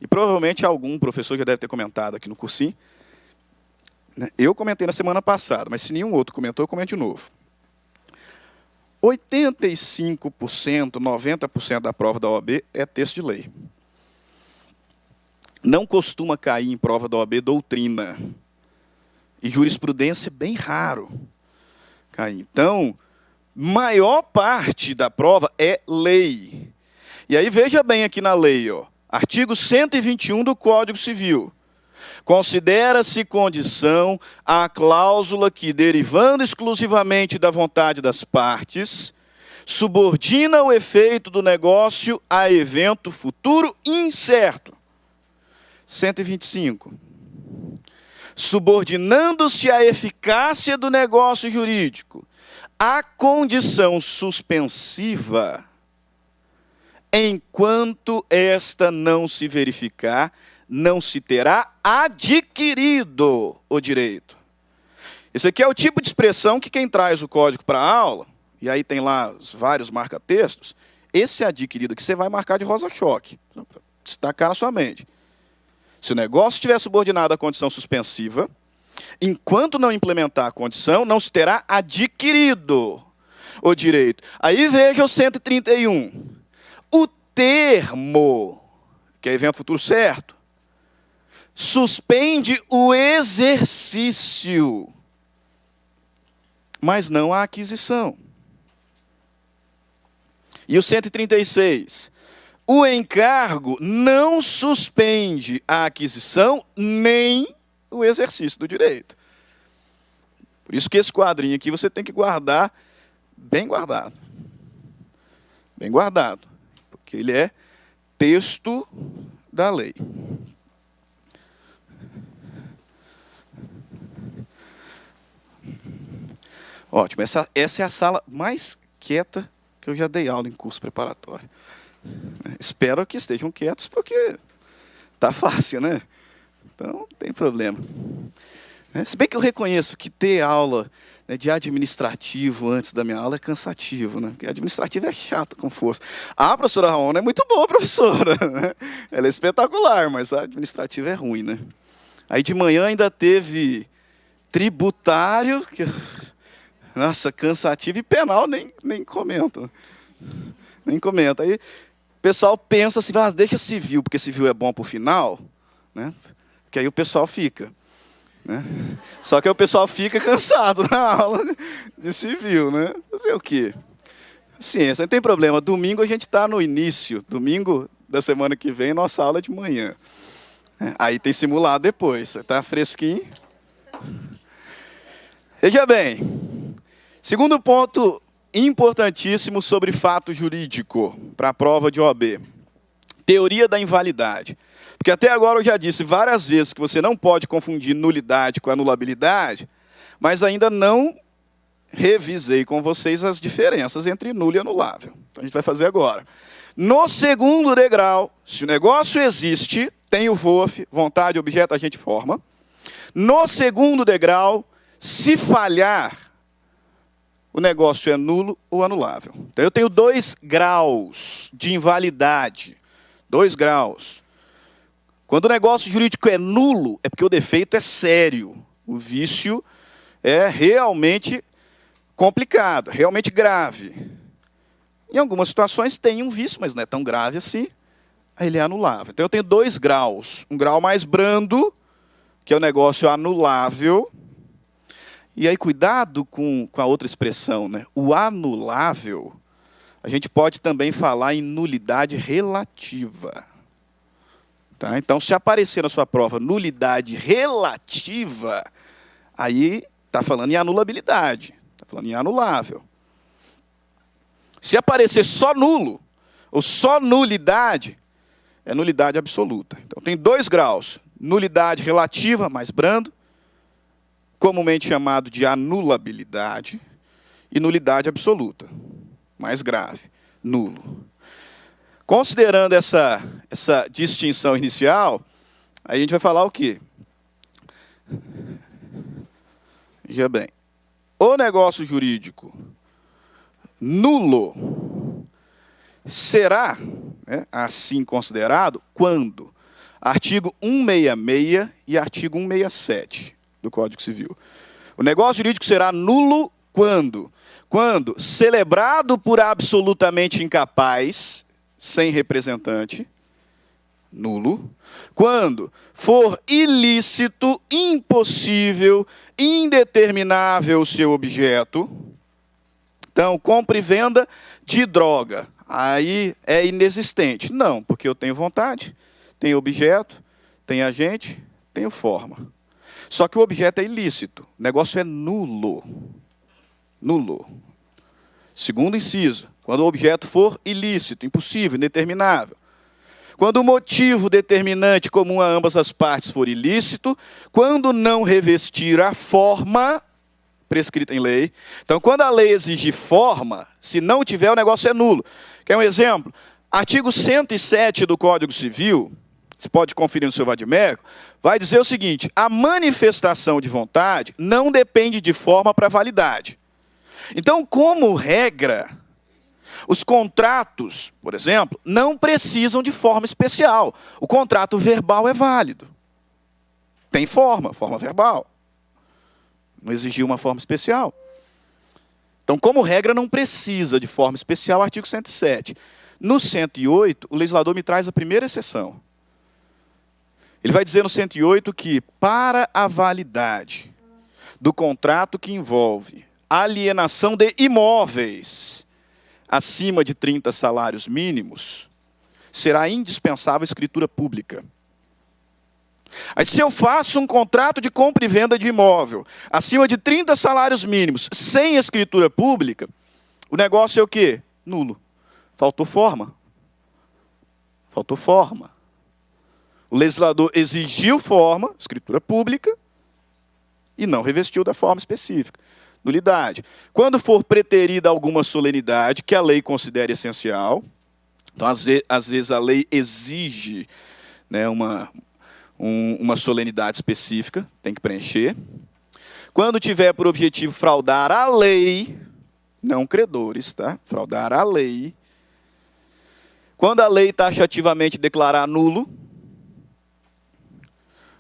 E provavelmente algum professor já deve ter comentado aqui no cursinho. Eu comentei na semana passada, mas se nenhum outro comentou, eu comento de novo. 85%, 90% da prova da OAB é texto de lei. Não costuma cair em prova da OAB doutrina. E jurisprudência é bem raro cair. Então, maior parte da prova é lei. E aí veja bem aqui na lei, ó, artigo 121 do Código Civil. Considera-se condição a cláusula que, derivando exclusivamente da vontade das partes, subordina o efeito do negócio a evento futuro incerto. 125. Subordinando-se a eficácia do negócio jurídico à condição suspensiva, enquanto esta não se verificar, não se terá adquirido o direito. Esse aqui é o tipo de expressão que quem traz o código para a aula, e aí tem lá os vários marca-textos, esse adquirido que você vai marcar de rosa-choque, para destacar na sua mente. Se o negócio estiver subordinado à condição suspensiva, enquanto não implementar a condição, não se terá adquirido o direito. Aí veja o 131. O termo, que é evento futuro certo, suspende o exercício, mas não a aquisição. E o 136. O encargo não suspende a aquisição nem o exercício do direito. Por isso que esse quadrinho aqui você tem que guardar bem guardado. Bem guardado. Porque ele é texto da lei. Ótimo. Essa é a sala mais quieta que eu já dei aula em curso preparatório. Espero que estejam quietos, porque tá fácil, né? Então, não tem problema. Se bem que eu reconheço que ter aula, né, de administrativo antes da minha aula é cansativo, né? Porque administrativo é chato com força. A professora Raona é muito boa, professora, né? Ela é espetacular, mas a administrativa é ruim, né? Aí de manhã ainda teve tributário, que, nossa, cansativo, e penal nem comento. Nem comento. Aí o pessoal pensa assim, ah, deixa civil, porque civil é bom para o final, né? Que aí o pessoal fica. Né? Só que aí o pessoal fica cansado na aula de civil, né? Fazer o quê? Ciência, não tem problema. Domingo a gente está no início. Domingo da semana que vem, nossa aula é de manhã. Aí tem simulado depois. Está fresquinho. Veja bem. Segundo ponto importantíssimo sobre fato jurídico para a prova de OAB. Teoria da invalidade. Porque até agora eu já disse várias vezes que você não pode confundir nulidade com anulabilidade, mas ainda não revisei com vocês as diferenças entre nulo e anulável. Então a gente vai fazer agora. No segundo degrau, se o negócio existe, tem o VOF, vontade, objeto, agente, forma. No segundo degrau, se falhar, o negócio é nulo ou anulável. Então eu tenho 2 graus de invalidade. 2 graus. Quando o negócio jurídico é nulo, é porque o defeito é sério. O vício é realmente complicado, realmente grave. Em algumas situações tem um vício, mas não é tão grave assim. Aí ele é anulável. Então eu tenho 2 graus. Um grau mais brando, que é o negócio anulável. E aí cuidado com a outra expressão, né? O anulável, a gente pode também falar em nulidade relativa. Tá? Então, se aparecer na sua prova nulidade relativa, aí está falando em anulabilidade, está falando em anulável. Se aparecer só nulo, ou só nulidade, é nulidade absoluta. Então, tem 2 graus. Nulidade relativa, mais brando, comumente chamado de anulabilidade, e nulidade absoluta, mais grave, nulo. Considerando essa distinção inicial, aí a gente vai falar o quê? Veja bem, o negócio jurídico nulo será, né, assim considerado quando? Artigo 166 e artigo 167 do Código Civil. O negócio jurídico será nulo quando? Quando celebrado por absolutamente incapaz, sem representante, nulo. Quando for ilícito, impossível, indeterminável o seu objeto. Então, compra e venda de droga. Aí é inexistente. Não, porque eu tenho vontade, tenho objeto, tenho agente, tenho forma. Só que o objeto é ilícito. O negócio é nulo. Nulo. Segundo inciso, quando o objeto for ilícito, impossível, indeterminável. Quando o motivo determinante comum a ambas as partes for ilícito, quando não revestir a forma prescrita em lei. Então, quando a lei exige forma, se não tiver, o negócio é nulo. Quer um exemplo? Artigo 107 do Código Civil, você pode conferir no seu vadimédico, vai dizer o seguinte: a manifestação de vontade não depende de forma para validade. Então, como regra, os contratos, por exemplo, não precisam de forma especial. O contrato verbal é válido. Tem forma verbal. Não exigiu uma forma especial. Então, como regra, não precisa de forma especial, artigo 107. No 108, o legislador me traz a primeira exceção. Ele vai dizer no 108 que, para a validade do contrato que envolve alienação de imóveis acima de 30 salários mínimos, será indispensável a escritura pública. Aí, se eu faço um contrato de compra e venda de imóvel acima de 30 salários mínimos, sem escritura pública, o negócio é o quê? Nulo. Faltou forma. Faltou forma. O legislador exigiu forma, escritura pública, e não revestiu da forma específica. nulidade. Quando for preterida alguma solenidade que a lei considere essencial, então às vezes a lei exige, né, uma solenidade específica, tem que preencher. Quando tiver por objetivo fraudar a lei, não credores, tá? Fraudar a lei. Quando a lei taxativamente declarar nulo,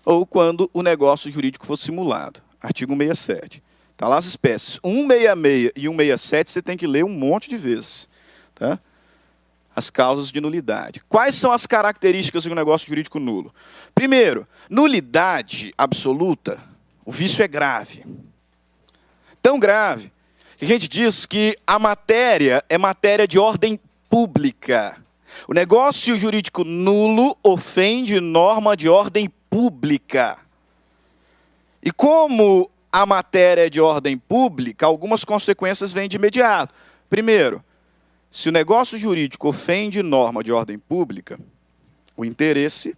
ou quando o negócio jurídico for simulado. Artigo 67. Está lá as espécies. 166 e 167 você tem que ler um monte de vezes. Tá? As causas de nulidade. Quais são as características de um negócio jurídico nulo? Primeiro, nulidade absoluta, o vício é grave. Tão grave que a gente diz que a matéria é matéria de ordem pública. O negócio jurídico nulo ofende norma de ordem pública. E como a matéria é de ordem pública, algumas consequências vêm de imediato. Primeiro, se o negócio jurídico ofende norma de ordem pública, o interesse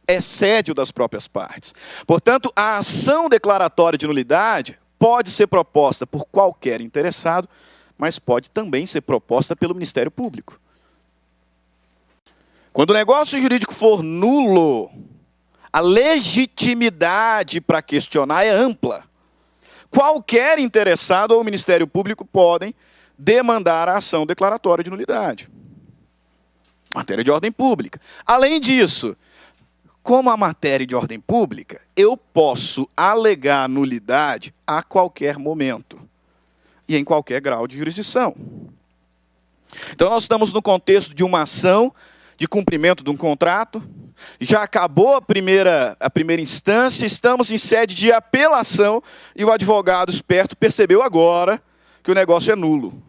excede o das próprias partes. Portanto, a ação declaratória de nulidade pode ser proposta por qualquer interessado, mas pode também ser proposta pelo Ministério Público. Quando o negócio jurídico for nulo, a legitimidade para questionar é ampla. Qualquer interessado ou o Ministério Público podem demandar a ação declaratória de nulidade. Matéria de ordem pública. Além disso, como a matéria de ordem pública, eu posso alegar nulidade a qualquer momento e em qualquer grau de jurisdição. Então, nós estamos no contexto de uma ação de cumprimento de um contrato, já acabou a primeira instância, estamos em sede de apelação e o advogado esperto percebeu agora que o negócio é nulo.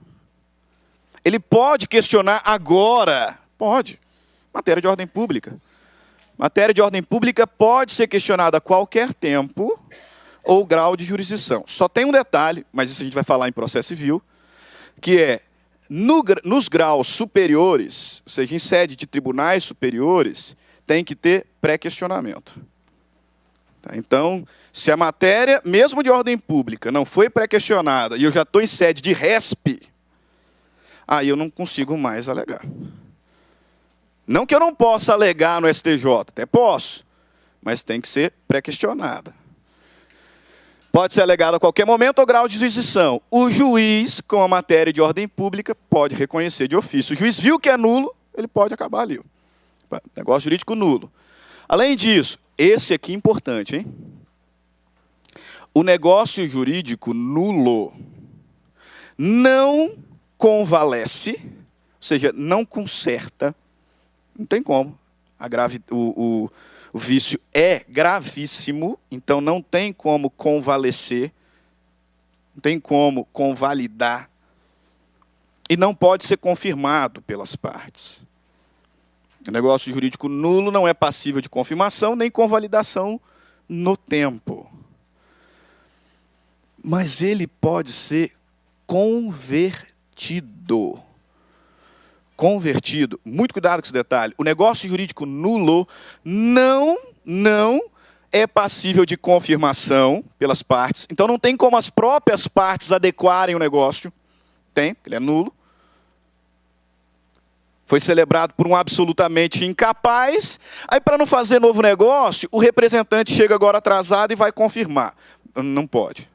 Ele pode questionar agora? Pode. Matéria de ordem pública. Matéria de ordem pública pode ser questionada a qualquer tempo ou grau de jurisdição. Só tem um detalhe, mas isso a gente vai falar em processo civil, que é, nos graus superiores, ou seja, em sede de tribunais superiores, tem que ter pré-questionamento. Então, se a matéria, mesmo de ordem pública, não foi pré-questionada e eu já estou em sede de RESP, aí eu não consigo mais alegar. Não que eu não possa alegar no STJ, até posso, mas tem que ser pré-questionada. Pode ser alegado a qualquer momento ou grau de jurisdição. O juiz, com a matéria de ordem pública, pode reconhecer de ofício. O juiz viu que é nulo, ele pode acabar ali. Negócio jurídico nulo. Além disso, esse aqui é importante, hein? O negócio jurídico nulo não convalesce, ou seja, não conserta, não tem como. O vício é gravíssimo, então não tem como convalescer, não tem como convalidar, e não pode ser confirmado pelas partes. O negócio jurídico nulo não é passível de confirmação nem convalidação no tempo. Mas ele pode ser convertido. Convertido. Muito cuidado com esse detalhe. O negócio jurídico nulo não é passível de confirmação pelas partes. Então não tem como as próprias partes adequarem o negócio. Tem, ele é nulo. Foi celebrado por um absolutamente incapaz. Aí, para não fazer novo negócio, o representante chega agora atrasado e vai confirmar. Não pode.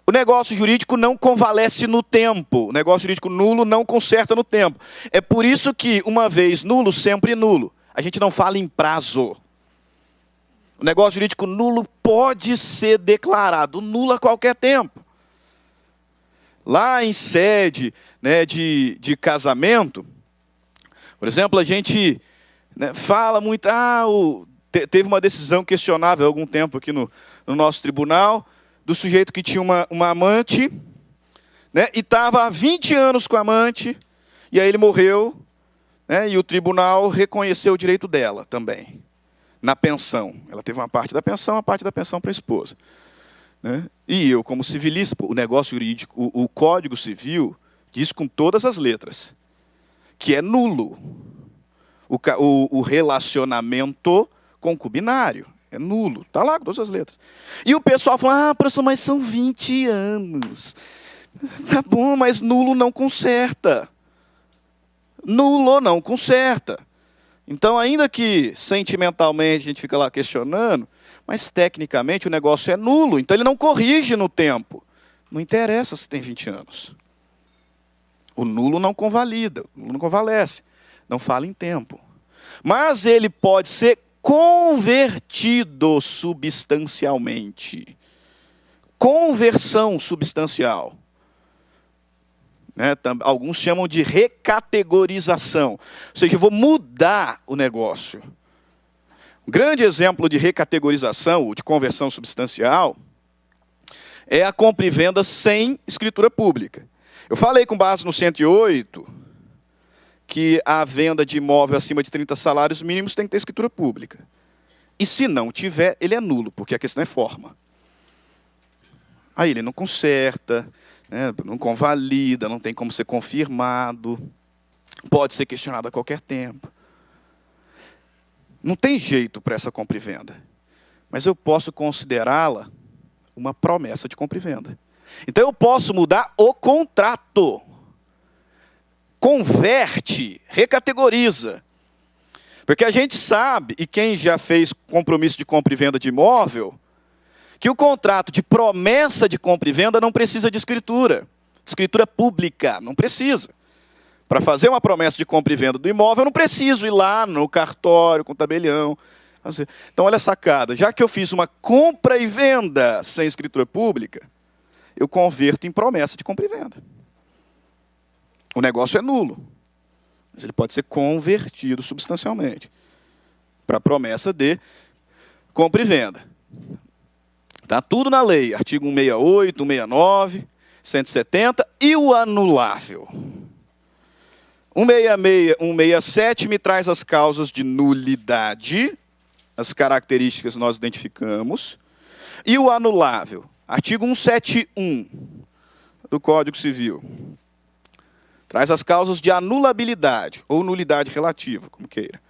O negócio jurídico não convalesce no tempo. O negócio jurídico nulo não conserta no tempo. É por isso que, uma vez nulo, sempre nulo. A gente não fala em prazo. O negócio jurídico nulo pode ser declarado nulo a qualquer tempo. Lá em sede, né, de casamento, por exemplo, a gente, né, fala muito, teve uma decisão questionável há algum tempo aqui no nosso tribunal, do sujeito que tinha uma amante, né, e estava há 20 anos com a amante, e aí ele morreu, né, e o tribunal reconheceu o direito dela também, na pensão. Ela teve uma parte da pensão para a esposa. Né? E eu, como civilista, o negócio jurídico, o Código Civil, diz com todas as letras, que é nulo o relacionamento concubinário. É nulo. Está lá com todas as letras. E o pessoal fala, professor, mas são 20 anos. Tá bom, mas nulo não conserta. Nulo não conserta. Então, ainda que sentimentalmente a gente fica lá questionando, mas tecnicamente o negócio é nulo. Então, ele não corrige no tempo. Não interessa se tem 20 anos. O nulo não convalida, o nulo não convalesce. Não fala em tempo. Mas ele pode ser convertido substancialmente. Conversão substancial. Né? Alguns chamam de recategorização. Ou seja, eu vou mudar o negócio. Um grande exemplo de recategorização, ou de conversão substancial, é a compra e venda sem escritura pública. Eu falei com base no 108 que a venda de imóvel acima de 30 salários mínimos tem que ter escritura pública. E se não tiver, ele é nulo, porque a questão é forma. Aí ele não conserta, né, não convalida, não tem como ser confirmado, pode ser questionado a qualquer tempo. Não tem jeito para essa compra e venda. Mas eu posso considerá-la uma promessa de compra e venda. Então eu posso mudar o contrato. Converte, recategoriza. Porque a gente sabe, e quem já fez compromisso de compra e venda de imóvel, que o contrato de promessa de compra e venda não precisa de escritura. Escritura pública, não precisa. Para fazer uma promessa de compra e venda do imóvel, eu não preciso ir lá no cartório, com o tabelião. Então, olha a sacada. Já que eu fiz uma compra e venda sem escritura pública, eu converto em promessa de compra e venda. O negócio é nulo, mas ele pode ser convertido substancialmente para a promessa de compra e venda. Está tudo na lei, artigo 168, 169, 170 e o anulável. 166, 167 me traz as causas de nulidade, as características nós identificamos, e o anulável, artigo 171 do Código Civil. Traz as causas de anulabilidade, ou nulidade relativa, como queira.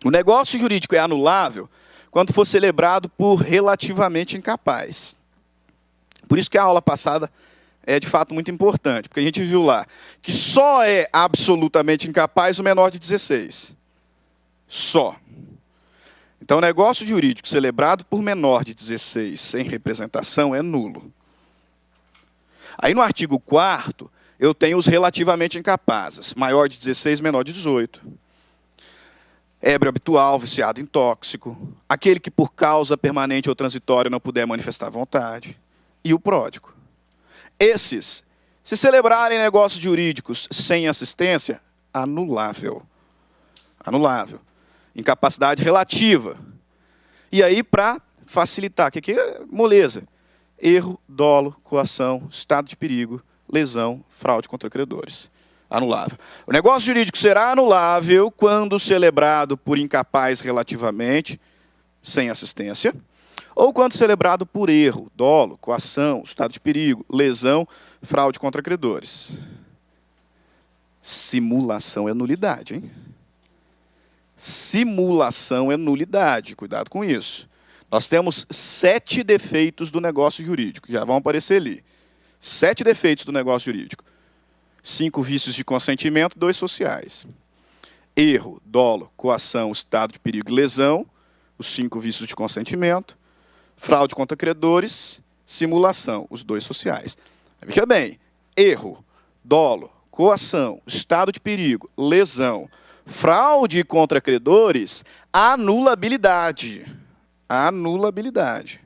O negócio jurídico é anulável quando for celebrado por relativamente incapaz. Por isso que a aula passada é, de fato, muito importante, porque a gente viu lá que só é absolutamente incapaz o menor de 16. Só. Então, o negócio jurídico celebrado por menor de 16 sem representação é nulo. Aí, no artigo 4º, eu tenho os relativamente incapazes. Maior de 16, menor de 18. Ébrio habitual, viciado em tóxico. Aquele que por causa permanente ou transitória não puder manifestar vontade. E o pródigo. Esses, se celebrarem negócios jurídicos sem assistência, anulável. Anulável. Incapacidade relativa. E aí, para facilitar, que aqui é moleza. Erro, dolo, coação, estado de perigo, lesão, fraude contra credores. Anulável. O negócio jurídico será anulável quando celebrado por incapaz relativamente, sem assistência, ou quando celebrado por erro, dolo, coação, estado de perigo, lesão, fraude contra credores. Simulação é nulidade, hein? Simulação é nulidade, cuidado com isso. Nós temos 7 defeitos do negócio jurídico, já vão aparecer ali. 7 defeitos do negócio jurídico. 5 vícios de consentimento, 2 sociais. Erro, dolo, coação, estado de perigo e lesão, os 5 vícios de consentimento. Fraude contra credores, simulação, os 2 sociais. Veja bem, erro, dolo, coação, estado de perigo, lesão, fraude contra credores, anulabilidade. Anulabilidade.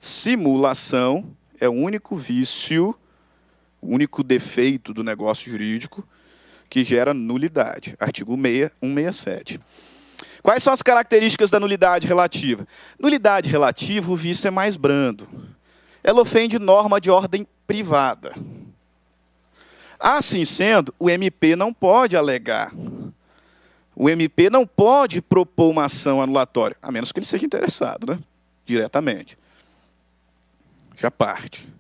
Simulação é o único vício, o único defeito do negócio jurídico que gera nulidade. Artigo 167. Quais são as características da nulidade relativa? Nulidade relativa, o vício é mais brando. Ela ofende norma de ordem privada. Assim sendo, o MP não pode alegar. O MP não pode propor uma ação anulatória, a menos que ele seja interessado, né? Diretamente. Já parte.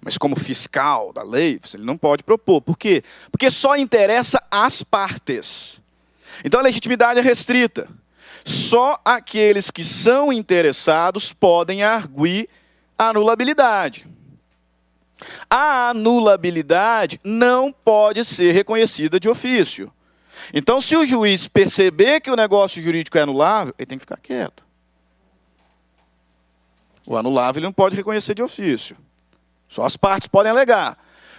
Mas como fiscal da lei, ele não pode propor. Por quê? Porque só interessa às partes. Então a legitimidade é restrita. Só aqueles que são interessados podem arguir a anulabilidade. A anulabilidade não pode ser reconhecida de ofício. Então, se o juiz perceber que o negócio jurídico é anulável, ele tem que ficar quieto. O anulável ele não pode reconhecer de ofício. Só as partes podem alegar.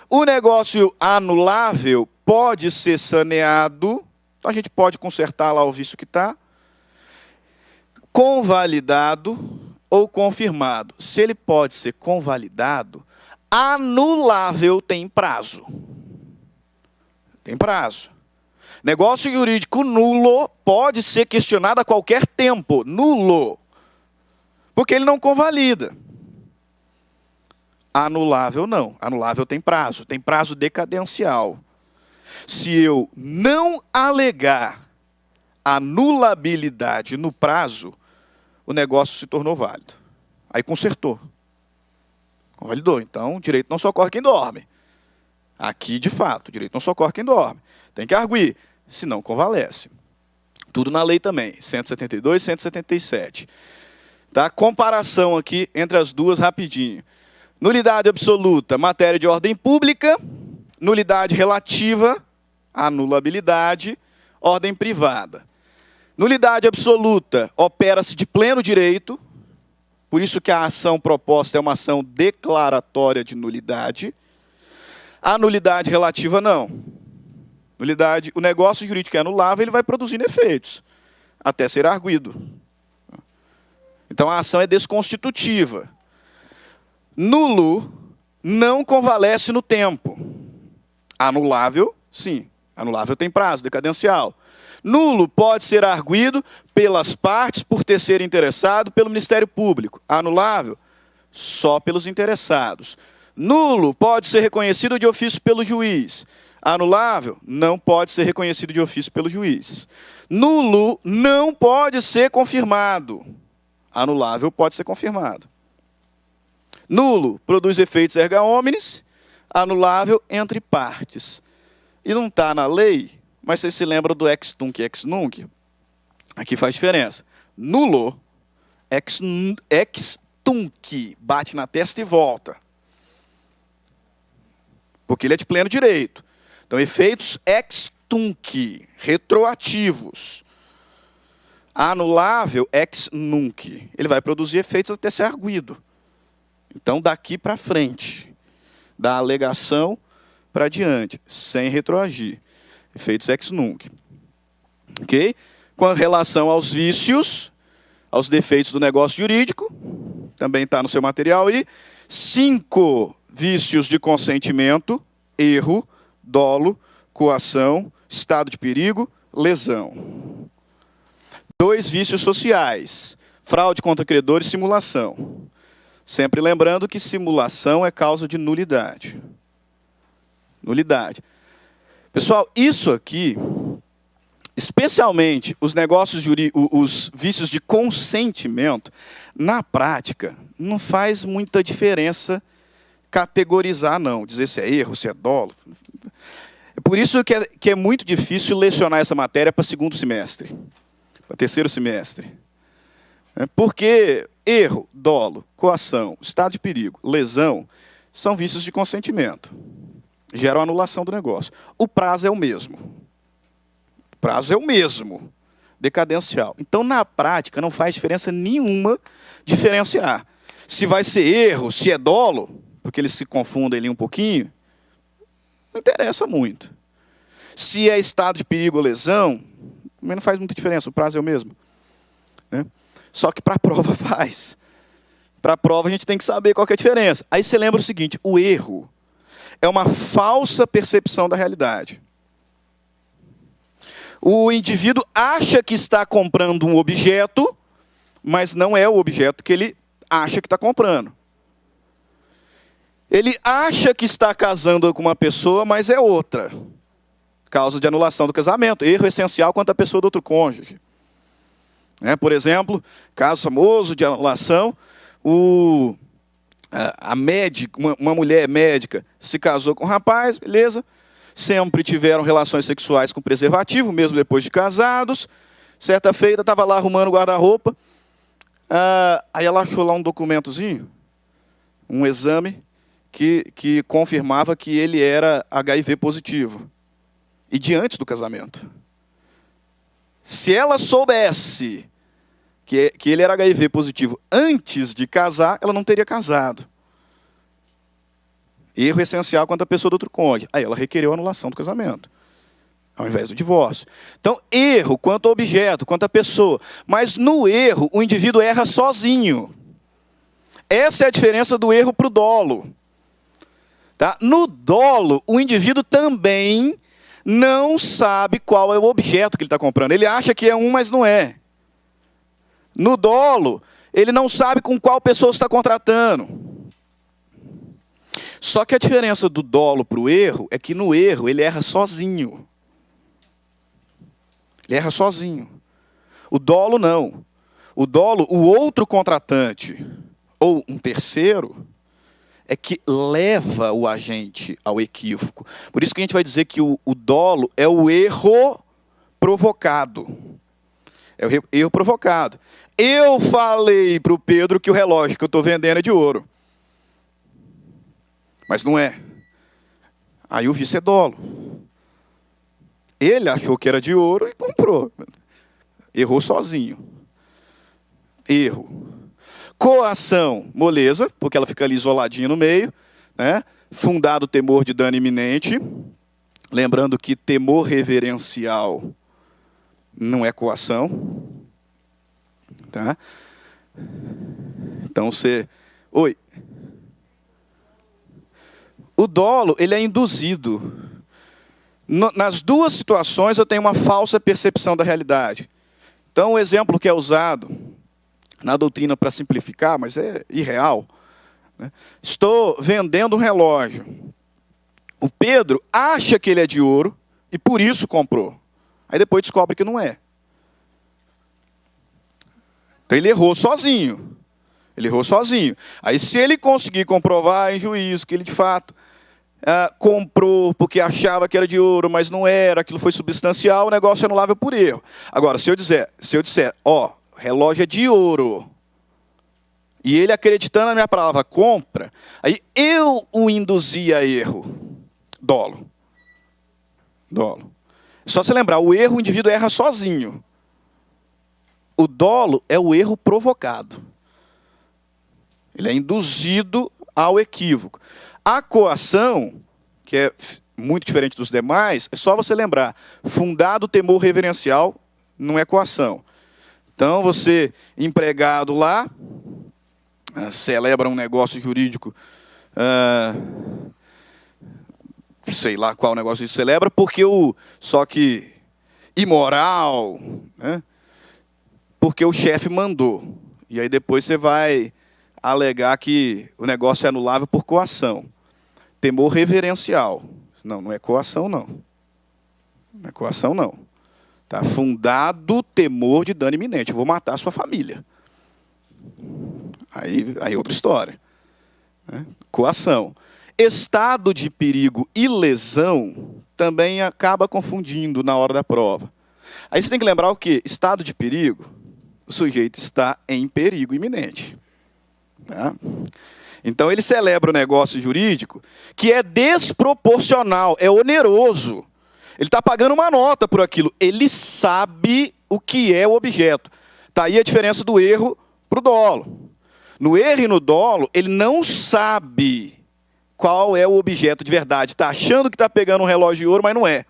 O negócio anulável pode ser saneado, então a gente pode consertar lá o vício que está, convalidado ou confirmado. Se ele pode ser convalidado, anulável tem prazo. Tem prazo. Negócio jurídico nulo pode ser questionado a qualquer tempo. Nulo. Porque ele não convalida. Anulável não. Anulável tem prazo decadencial. Se eu não alegar anulabilidade no prazo, o negócio se tornou válido. Aí consertou. Convalidou. Então, o direito não socorre quem dorme. Aqui, de fato, o direito não socorre quem dorme. Tem que arguir, senão convalesce. Tudo na lei também, 172 e 177. Tá? Comparação aqui entre as duas rapidinho. Nulidade absoluta, matéria de ordem pública. Nulidade relativa, anulabilidade, ordem privada. Nulidade absoluta, opera-se de pleno direito. Por isso que a ação proposta é uma ação declaratória de nulidade. A nulidade relativa, não. Nulidade, o negócio jurídico é anulável, ele vai produzindo efeitos, até ser arguido. Então, a ação é desconstitutiva. Nulo não convalesce no tempo. Anulável, sim. Anulável tem prazo decadencial. Nulo pode ser arguido pelas partes por terceiro interessado pelo Ministério Público. Anulável, só pelos interessados. Nulo pode ser reconhecido de ofício pelo juiz. Anulável, não pode ser reconhecido de ofício pelo juiz. Nulo não pode ser confirmado. Anulável pode ser confirmado. Nulo produz efeitos erga omnes. Anulável entre partes. E não está na lei, mas vocês se lembram do ex tunc e ex nunc? Aqui faz diferença. Nulo, ex tunc, bate na testa e volta. Porque ele é de pleno direito. Então, efeitos ex tunc, retroativos. Anulável, ex nunc. Ele vai produzir efeitos até ser arguido. Então, daqui para frente, da alegação para diante, sem retroagir. Efeitos ex nunc. Ok? Com relação aos vícios, aos defeitos do negócio jurídico, também está no seu material aí, 5 vícios de consentimento, erro, dolo, coação, estado de perigo, lesão. 2 vícios sociais, fraude contra credor e simulação. Sempre lembrando que simulação é causa de nulidade. Nulidade. Pessoal, isso aqui, especialmente os negócios os vícios de consentimento, na prática, não faz muita diferença categorizar, não. Dizer se é erro, se é dolo. É por isso que é muito difícil lecionar essa matéria para segundo semestre, para terceiro semestre. Porque erro, dolo, coação, estado de perigo, lesão, são vícios de consentimento. Geram anulação do negócio. O prazo é o mesmo. O prazo é o mesmo. Decadencial. Então, na prática, não faz diferença nenhuma diferenciar. Se vai ser erro, se é dolo, porque eles se confundem ali um pouquinho, não interessa muito. Se é estado de perigo ou lesão, também não faz muita diferença. O prazo é o mesmo. Né? Só que para a prova faz. Para a prova a gente tem que saber qual que é a diferença. Aí você lembra o seguinte, o erro é uma falsa percepção da realidade. O indivíduo acha que está comprando um objeto, mas não é o objeto que ele acha que está comprando. Ele acha que está casando com uma pessoa, mas é outra. Causa de anulação do casamento. Erro essencial quanto à pessoa do outro cônjuge. Por exemplo, caso famoso de anulação, a médica, uma mulher médica se casou com um rapaz, beleza? Sempre tiveram relações sexuais com preservativo, mesmo depois de casados. Certa feita, estava lá arrumando o guarda-roupa. Aí ela achou lá um documentozinho, um exame, que confirmava que ele era HIV positivo. E de antes do casamento. Se ela soubesse que ele era HIV positivo antes de casar, ela não teria casado. Erro essencial quanto à pessoa do outro cônjuge. Aí ela requereu a anulação do casamento, ao invés do divórcio. Então, erro quanto ao objeto, quanto à pessoa. Mas no erro, o indivíduo erra sozinho. Essa é a diferença do erro para o dolo. Tá? No dolo, o indivíduo também não sabe qual é o objeto que ele está comprando. Ele acha que é um, mas não é. No dolo, ele não sabe com qual pessoa está contratando. Só que a diferença do dolo para o erro é que no erro ele erra sozinho. Ele erra sozinho. O dolo não. O dolo, o outro contratante, ou um terceiro, é que leva o agente ao equívoco. Por isso que a gente vai dizer que o dolo é o erro provocado. É o erro provocado. Eu falei para o Pedro que o relógio que eu estou vendendo é de ouro. Mas não é. Aí o vício é dolo. Ele achou que era de ouro e comprou. Errou sozinho. Erro. Coação, moleza, porque ela fica ali isoladinha no meio, né? Fundado temor de dano iminente. Lembrando que temor reverencial não é coação. Tá? Então você... Oi. O dolo, ele é induzido. Nas duas situações eu tenho uma falsa percepção da realidade. Então o exemplo que é usado na doutrina para simplificar, mas é irreal, né? Estou vendendo um relógio. O Pedro acha que ele é de ouro e por isso comprou. Aí depois descobre que não é. Então ele errou sozinho. Ele errou sozinho. Aí se ele conseguir comprovar em juízo que ele de fato comprou porque achava que era de ouro, mas não era, aquilo foi substancial, o negócio é anulável por erro. Agora, se eu disser, relógio é de ouro, e ele acreditando na minha palavra compra, aí eu o induzi a erro. Dolo. Dolo. Só se lembrar, o erro o indivíduo erra sozinho. O dolo é o erro provocado. Ele é induzido ao equívoco. A coação, que é muito diferente dos demais, é só você lembrar. Fundado temor reverencial não é coação. Então, você, empregado lá, celebra um negócio jurídico, sei lá qual negócio você celebra, porque só que imoral, né? Porque o chefe mandou. E aí depois você vai alegar que o negócio é anulável por coação. Temor reverencial. Não é coação, não. Não é coação, não. Tá? Fundado temor de dano iminente. Eu vou matar a sua família. Aí outra história. Né? Coação. Estado de perigo e lesão também acaba confundindo na hora da prova. Aí você tem que lembrar o quê? Estado de perigo, o sujeito está em perigo iminente. Tá? Então ele celebra o negócio jurídico que é desproporcional, é oneroso. Ele está pagando uma nota por aquilo. Ele sabe o que é o objeto. Está aí a diferença do erro para o dolo. No erro e no dolo, ele não sabe qual é o objeto de verdade. Está achando que está pegando um relógio de ouro, mas não é.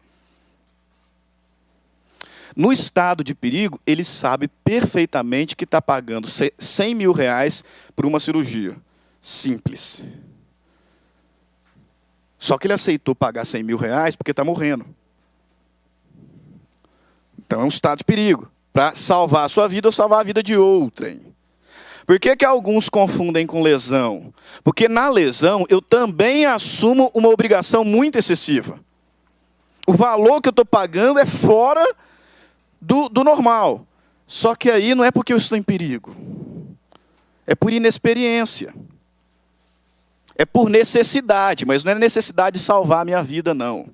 No estado de perigo, ele sabe perfeitamente que está pagando 100 mil reais por uma cirurgia. Simples. Só que ele aceitou pagar 100 mil reais porque está morrendo. Então é um estado de perigo. Para salvar a sua vida ou salvar a vida de outrem. Por que alguns confundem com lesão? Porque na lesão eu também assumo uma obrigação muito excessiva. O valor que eu estou pagando é fora do normal. Só que aí não é porque eu estou em perigo. É por inexperiência. É por necessidade, mas não é necessidade de salvar a minha vida, não.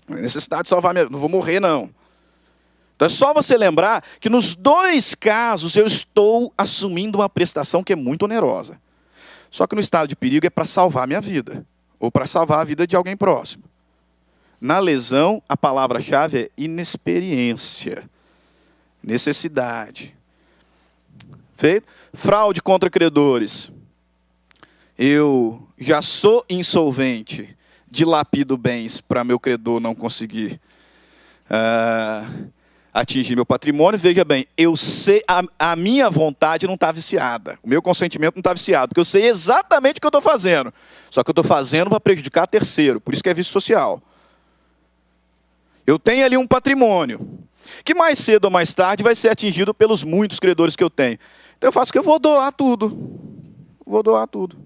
Não é necessidade de salvar a minha vida. Não vou morrer, não. Então é só você lembrar que nos dois casos eu estou assumindo uma prestação que é muito onerosa. Só que no estado de perigo é para salvar a minha vida, ou para salvar a vida de alguém próximo. Na lesão, a palavra-chave é inexperiência, necessidade. Feito? Fraude contra credores. Eu já sou insolvente, dilapido bens para meu credor não conseguir atingir meu patrimônio. Veja bem, eu sei, a minha vontade não está viciada, o meu consentimento não está viciado, porque eu sei exatamente o que eu estou fazendo. Só que eu estou fazendo para prejudicar terceiro, por isso que é vício social. Eu tenho ali um patrimônio, que mais cedo ou mais tarde vai ser atingido pelos muitos credores que eu tenho. Então eu faço o que eu vou doar tudo. Vou doar tudo.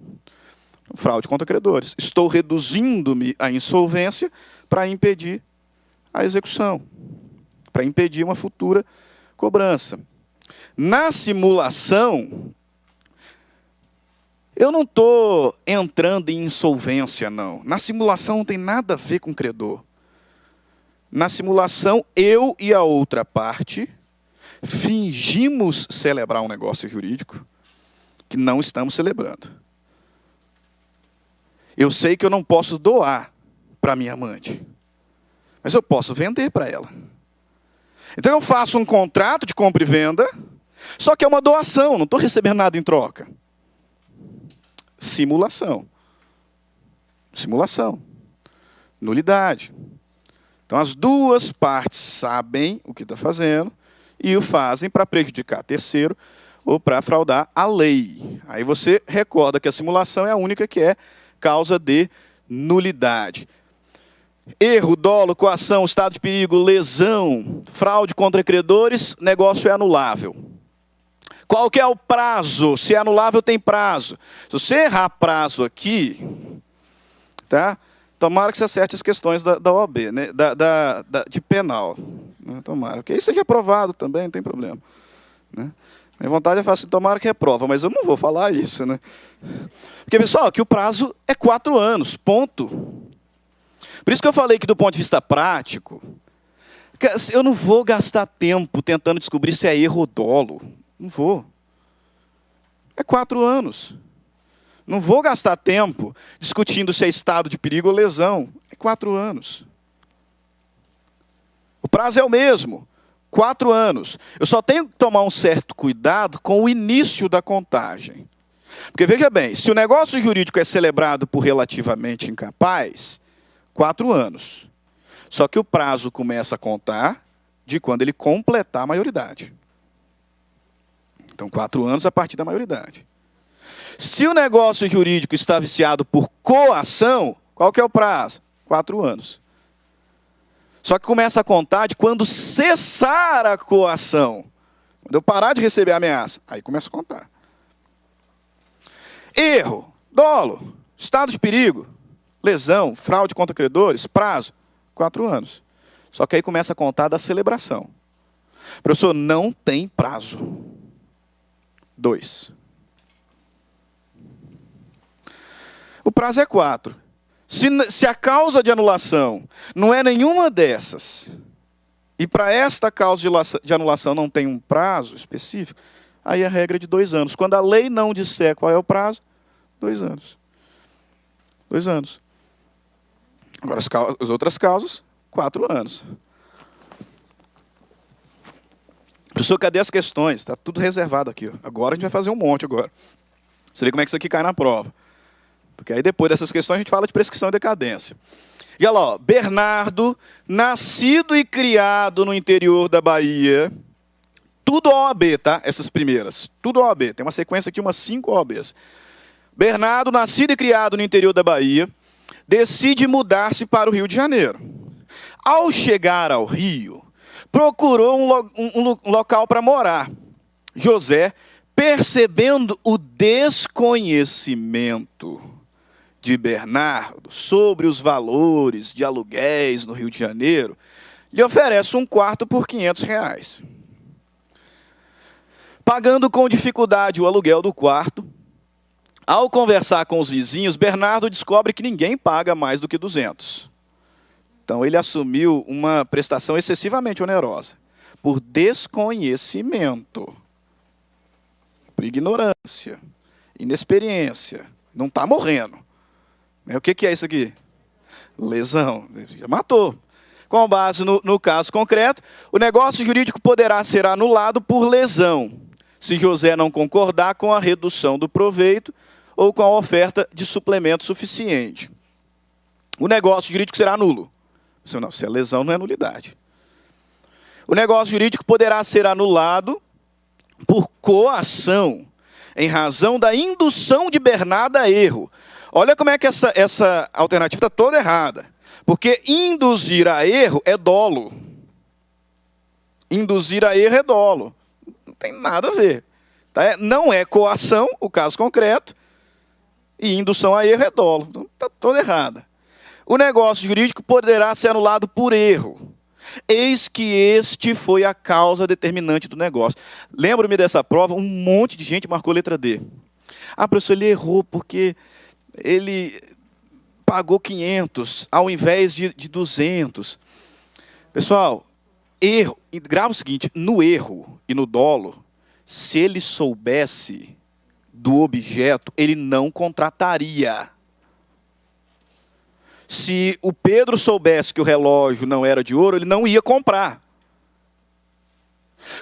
Fraude contra credores. Estou reduzindo-me à insolvência para impedir a execução, para impedir uma futura cobrança. Na simulação, eu não estou entrando em insolvência, não. Na simulação não tem nada a ver com credor. Na simulação, eu e a outra parte fingimos celebrar um negócio jurídico que não estamos celebrando. Eu sei que eu não posso doar para minha amante, mas eu posso vender para ela. Então eu faço um contrato de compra e venda, só que é uma doação, não estou recebendo nada em troca. Simulação. Simulação. Nulidade. Então as duas partes sabem o que está fazendo e o fazem para prejudicar terceiro ou para fraudar a lei. Aí você recorda que a simulação é a única que é causa de nulidade. Erro, dolo, coação, estado de perigo, lesão, fraude contra credores, negócio é anulável. Qual que é o prazo? Se é anulável, tem prazo. Se você errar prazo aqui, tá? Tomara que você acerte as questões da OAB, né? De penal. Tomara. Porque aí seja aprovado também, não tem problema. Né? Minha vontade é falar assim, tomara que reprova, mas eu não vou falar isso. Né? Porque, pessoal, aqui o prazo é 4 anos, ponto. Por isso que eu falei que, do ponto de vista prático, eu não vou gastar tempo tentando descobrir se é erro ou dolo. Não vou. É 4 anos. Não vou gastar tempo discutindo se é estado de perigo ou lesão. É 4 anos. O prazo é o mesmo. 4 anos. Eu só tenho que tomar um certo cuidado com o início da contagem. Porque, veja bem, se o negócio jurídico é celebrado por relativamente incapaz, 4 anos. Só que o prazo começa a contar de quando ele completar a maioridade. Então, 4 anos a partir da maioridade. Se o negócio jurídico está viciado por coação, qual que é o prazo? 4 anos. Só que começa a contar de quando cessar a coação. Quando eu parar de receber a ameaça, aí começa a contar. Erro, dolo, estado de perigo, lesão, fraude contra credores, prazo, 4 anos. Só que aí começa a contar da celebração. Professor, não tem prazo. 2. O prazo é 4. Se a causa de anulação não é nenhuma dessas, e para esta causa de anulação não tem um prazo específico, aí a regra é de 2 anos. Quando a lei não disser qual é o prazo, 2 anos. 2 anos. Agora, as outras causas, 4 anos. Professor, cadê as questões? Está tudo reservado aqui. Ó. Agora a gente vai fazer um monte agora. Você vê como é que isso aqui cai na prova. Porque aí depois dessas questões a gente fala de prescrição e decadência. E olha lá, ó, Bernardo, nascido e criado no interior da Bahia, tudo OAB, tá? Essas primeiras, tudo OAB. Tem uma sequência aqui, umas 5 OABs. Bernardo, nascido e criado no interior da Bahia, decide mudar-se para o Rio de Janeiro. Ao chegar ao Rio, procurou um local para morar. José, percebendo o desconhecimento de Bernardo sobre os valores de aluguéis no Rio de Janeiro, lhe oferece um quarto por R$500. Pagando com dificuldade o aluguel do quarto, ao conversar com os vizinhos, Bernardo descobre que ninguém paga mais do que 200. Então ele assumiu uma prestação excessivamente onerosa. Por desconhecimento, por ignorância, inexperiência. Não está morrendo. O que é isso aqui? Lesão. Já matou. Com base no caso concreto, o negócio jurídico poderá ser anulado por lesão, se José não concordar com a redução do proveito ou com a oferta de suplemento suficiente. O negócio jurídico será nulo. Se é lesão, não é nulidade. O negócio jurídico poderá ser anulado por coação, em razão da indução de Bernardo a erro. Olha como é que essa alternativa está toda errada. Porque induzir a erro é dolo. Induzir a erro é dolo. Não tem nada a ver. Tá? Não é coação, o caso concreto, e indução a erro é dolo. Então está toda errada. O negócio jurídico poderá ser anulado por erro. Eis que este foi a causa determinante do negócio. Lembro-me dessa prova, um monte de gente marcou letra D. Professor, ele errou porque ele pagou 500 ao invés de 200. Pessoal, erro, grava o seguinte, no erro e no dolo, se ele soubesse do objeto, ele não contrataria. Se o Pedro soubesse que o relógio não era de ouro, ele não ia comprar.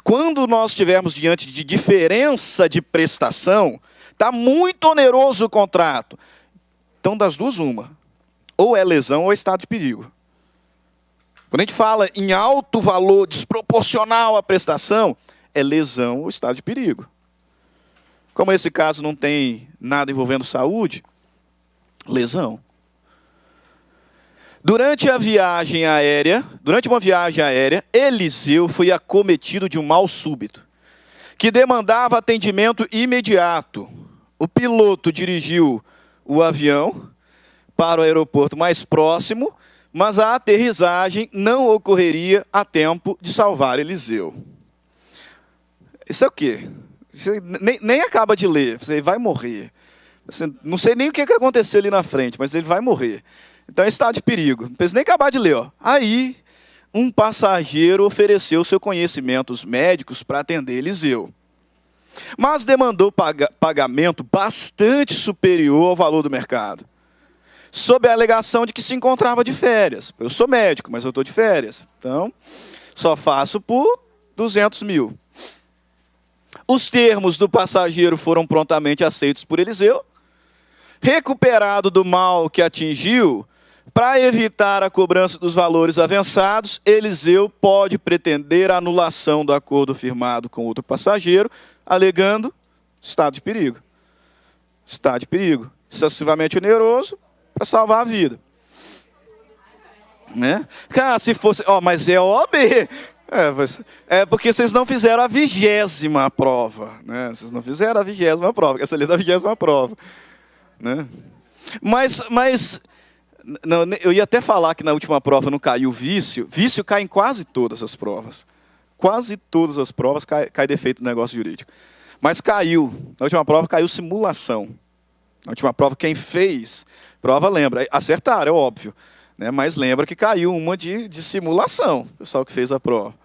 Quando nós estivermos diante de diferença de prestação, está muito oneroso o contrato. Então, das duas, uma. Ou é lesão ou é estado de perigo. Quando a gente fala em alto valor desproporcional à prestação, é lesão ou estado de perigo. Como esse caso não tem nada envolvendo saúde, lesão. Durante uma viagem aérea, Eliseu foi acometido de um mal súbito, que demandava atendimento imediato. O piloto dirigiu o avião para o aeroporto mais próximo, mas a aterrissagem não ocorreria a tempo de salvar Eliseu. Isso é o quê? Você nem acaba de ler, você vai morrer. Você não sei nem o que aconteceu ali na frente, mas ele vai morrer. Então é estado de perigo. Não precisa nem acabar de ler. Aí, um passageiro ofereceu seus conhecimentos médicos para atender Eliseu, mas demandou pagamento bastante superior ao valor do mercado, sob a alegação de que se encontrava de férias. Eu sou médico, mas eu estou de férias. Então, só faço por 200 mil. Os termos do passageiro foram prontamente aceitos por Eliseu. Recuperado do mal que atingiu, para evitar a cobrança dos valores avançados, Eliseu pode pretender a anulação do acordo firmado com outro passageiro, alegando estado de perigo. Estado de perigo. Excessivamente oneroso para salvar a vida. Né? Cara, se fosse... mas é OAB. É porque vocês não fizeram a 20ª prova. Né? Vocês não fizeram a 20ª prova. Essa ali é da 20ª prova. Né? Mas não, eu ia até falar que na última prova não caiu vício. Vício cai em quase todas as provas. Quase todas as provas cai defeito do negócio jurídico. Mas caiu. Na última prova caiu simulação. Na última prova, quem fez prova lembra. Acertaram, é óbvio. Né? Mas lembra que caiu uma de simulação. O pessoal que fez a prova.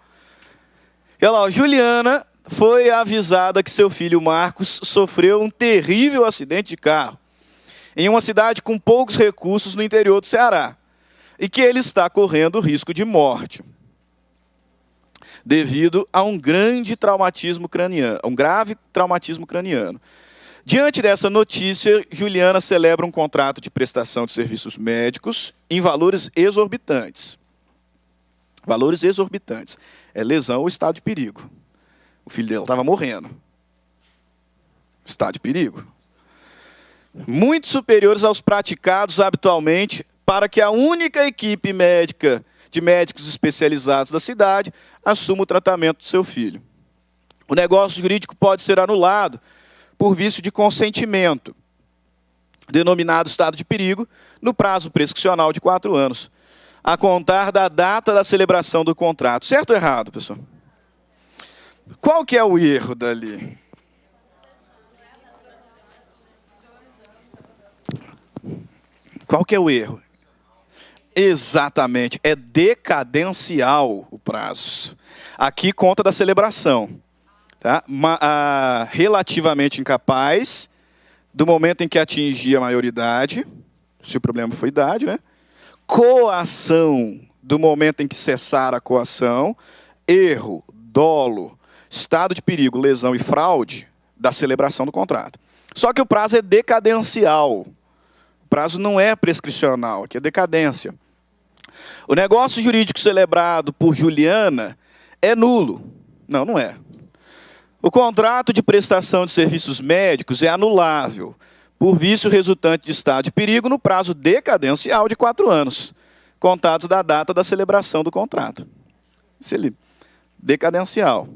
E olha lá, Juliana foi avisada que seu filho Marcos sofreu um terrível acidente de carro em uma cidade com poucos recursos no interior do Ceará, e que ele está correndo risco de morte, devido a um grave traumatismo craniano. Diante dessa notícia, Juliana celebra um contrato de prestação de serviços médicos em valores exorbitantes. Valores exorbitantes. É lesão ou estado de perigo. O filho dela estava morrendo. Estado de perigo. Muito superiores aos praticados habitualmente, para que a única equipe médica de médicos especializados da cidade assuma o tratamento do seu filho. O negócio jurídico pode ser anulado por vício de consentimento, denominado estado de perigo, no prazo prescricional de 4 anos, a contar da data da celebração do contrato. Certo ou errado, pessoal? Qual que é o erro dali? Qual que é o erro? Exatamente, é decadencial o prazos. Aqui conta da celebração. Tá? Relativamente incapaz, do momento em que atingia a maioridade, se o problema foi idade, né? Coação, do momento em que cessar a coação, erro, dolo, estado de perigo, lesão e fraude da celebração do contrato. Só que o prazo é decadencial. O prazo não é prescricional, aqui é decadência. O negócio jurídico celebrado por Juliana é nulo. Não, não é. O contrato de prestação de serviços médicos é anulável por vício resultante de estado de perigo no prazo decadencial de 4 anos, contados da data da celebração do contrato. Decadencial.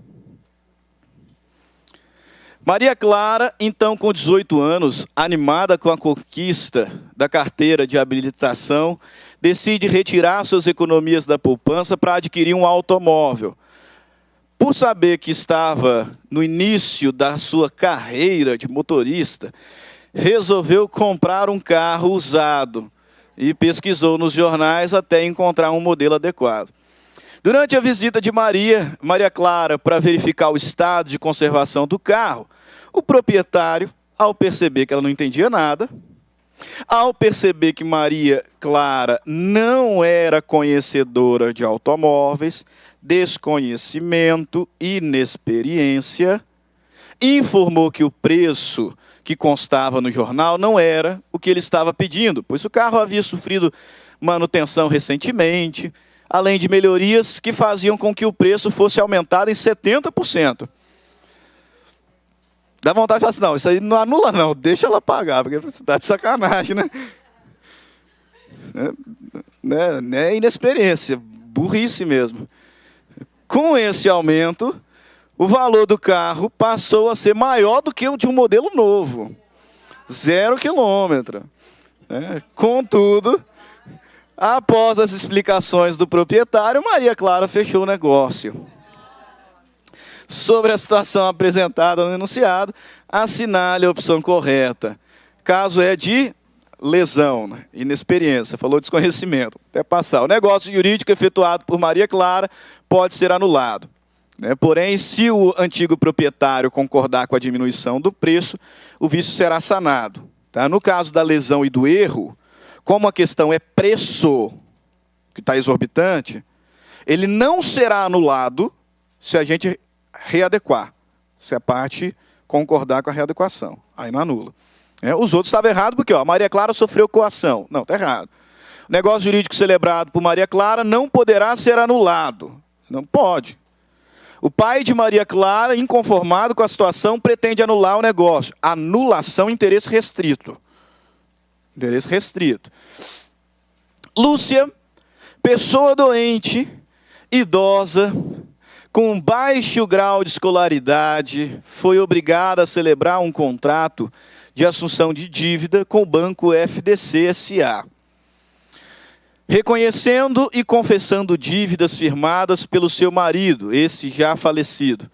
Maria Clara, então com 18 anos, animada com a conquista da carteira de habilitação, decide retirar suas economias da poupança para adquirir um automóvel. Por saber que estava no início da sua carreira de motorista, resolveu comprar um carro usado e pesquisou nos jornais até encontrar um modelo adequado. Durante a visita de Maria Clara, para verificar o estado de conservação do carro, o proprietário, ao perceber que ela não entendia nada, ao perceber que Maria Clara não era conhecedora de automóveis, desconhecimento, inexperiência, informou que o preço que constava no jornal não era o que ele estava pedindo, pois o carro havia sofrido manutenção recentemente, além de melhorias que faziam com que o preço fosse aumentado em 70%. Dá vontade de falar assim, não, isso aí não anula não, deixa ela pagar, porque você está de sacanagem, né? É inexperiência, burrice mesmo. Com esse aumento, o valor do carro passou a ser maior do que o de um modelo novo. 0 quilômetro. Contudo, após as explicações do proprietário, Maria Clara fechou o negócio. Sobre a situação apresentada no enunciado, assinale a opção correta. Caso é de lesão, né? Inexperiência, falou desconhecimento, até passar. O negócio jurídico efetuado por Maria Clara pode ser anulado. Porém, se o antigo proprietário concordar com a diminuição do preço, o vício será sanado. Tá? No caso da lesão e do erro, como a questão é preço, que está exorbitante, ele não será anulado se a gente readequar, se a parte concordar com a readequação. Aí não anula. Os outros estavam errados porque a Maria Clara sofreu coação. Não, está errado. O negócio jurídico celebrado por Maria Clara não poderá ser anulado. Não pode. O pai de Maria Clara, inconformado com a situação, pretende anular o negócio. Anulação, interesse restrito. Interesse restrito. Lúcia, pessoa doente, idosa, com baixo grau de escolaridade, foi obrigada a celebrar um contrato de assunção de dívida com o Banco FDC S.A., reconhecendo e confessando dívidas firmadas pelo seu marido, esse já falecido,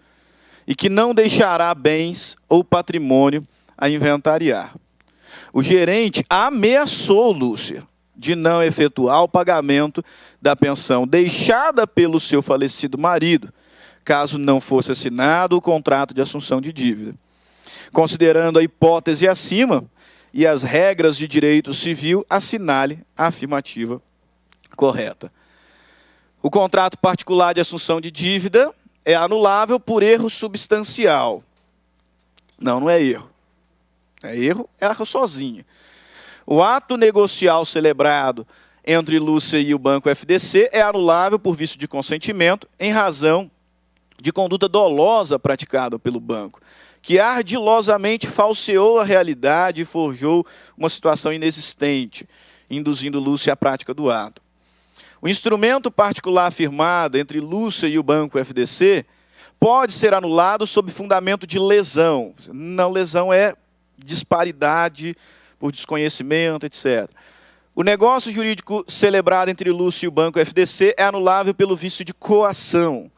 e que não deixará bens ou patrimônio a inventariar. O gerente ameaçou Lúcia de não efetuar o pagamento da pensão deixada pelo seu falecido marido, caso não fosse assinado o contrato de assunção de dívida. Considerando a hipótese acima e as regras de direito civil, assinale a afirmativa correta. O contrato particular de assunção de dívida é anulável por erro substancial. Não é erro. Erro sozinho. O ato negocial celebrado entre Lúcia e o Banco FDC é anulável por vício de consentimento em razão de conduta dolosa praticada pelo banco, que ardilosamente falseou a realidade e forjou uma situação inexistente, induzindo Lúcia à prática do ato. O instrumento particular firmado entre Lúcia e o Banco FDC pode ser anulado sob fundamento de lesão. Não, lesão é disparidade por desconhecimento, etc. O negócio jurídico celebrado entre Lúcia e o Banco FDC é anulável pelo vício de coação,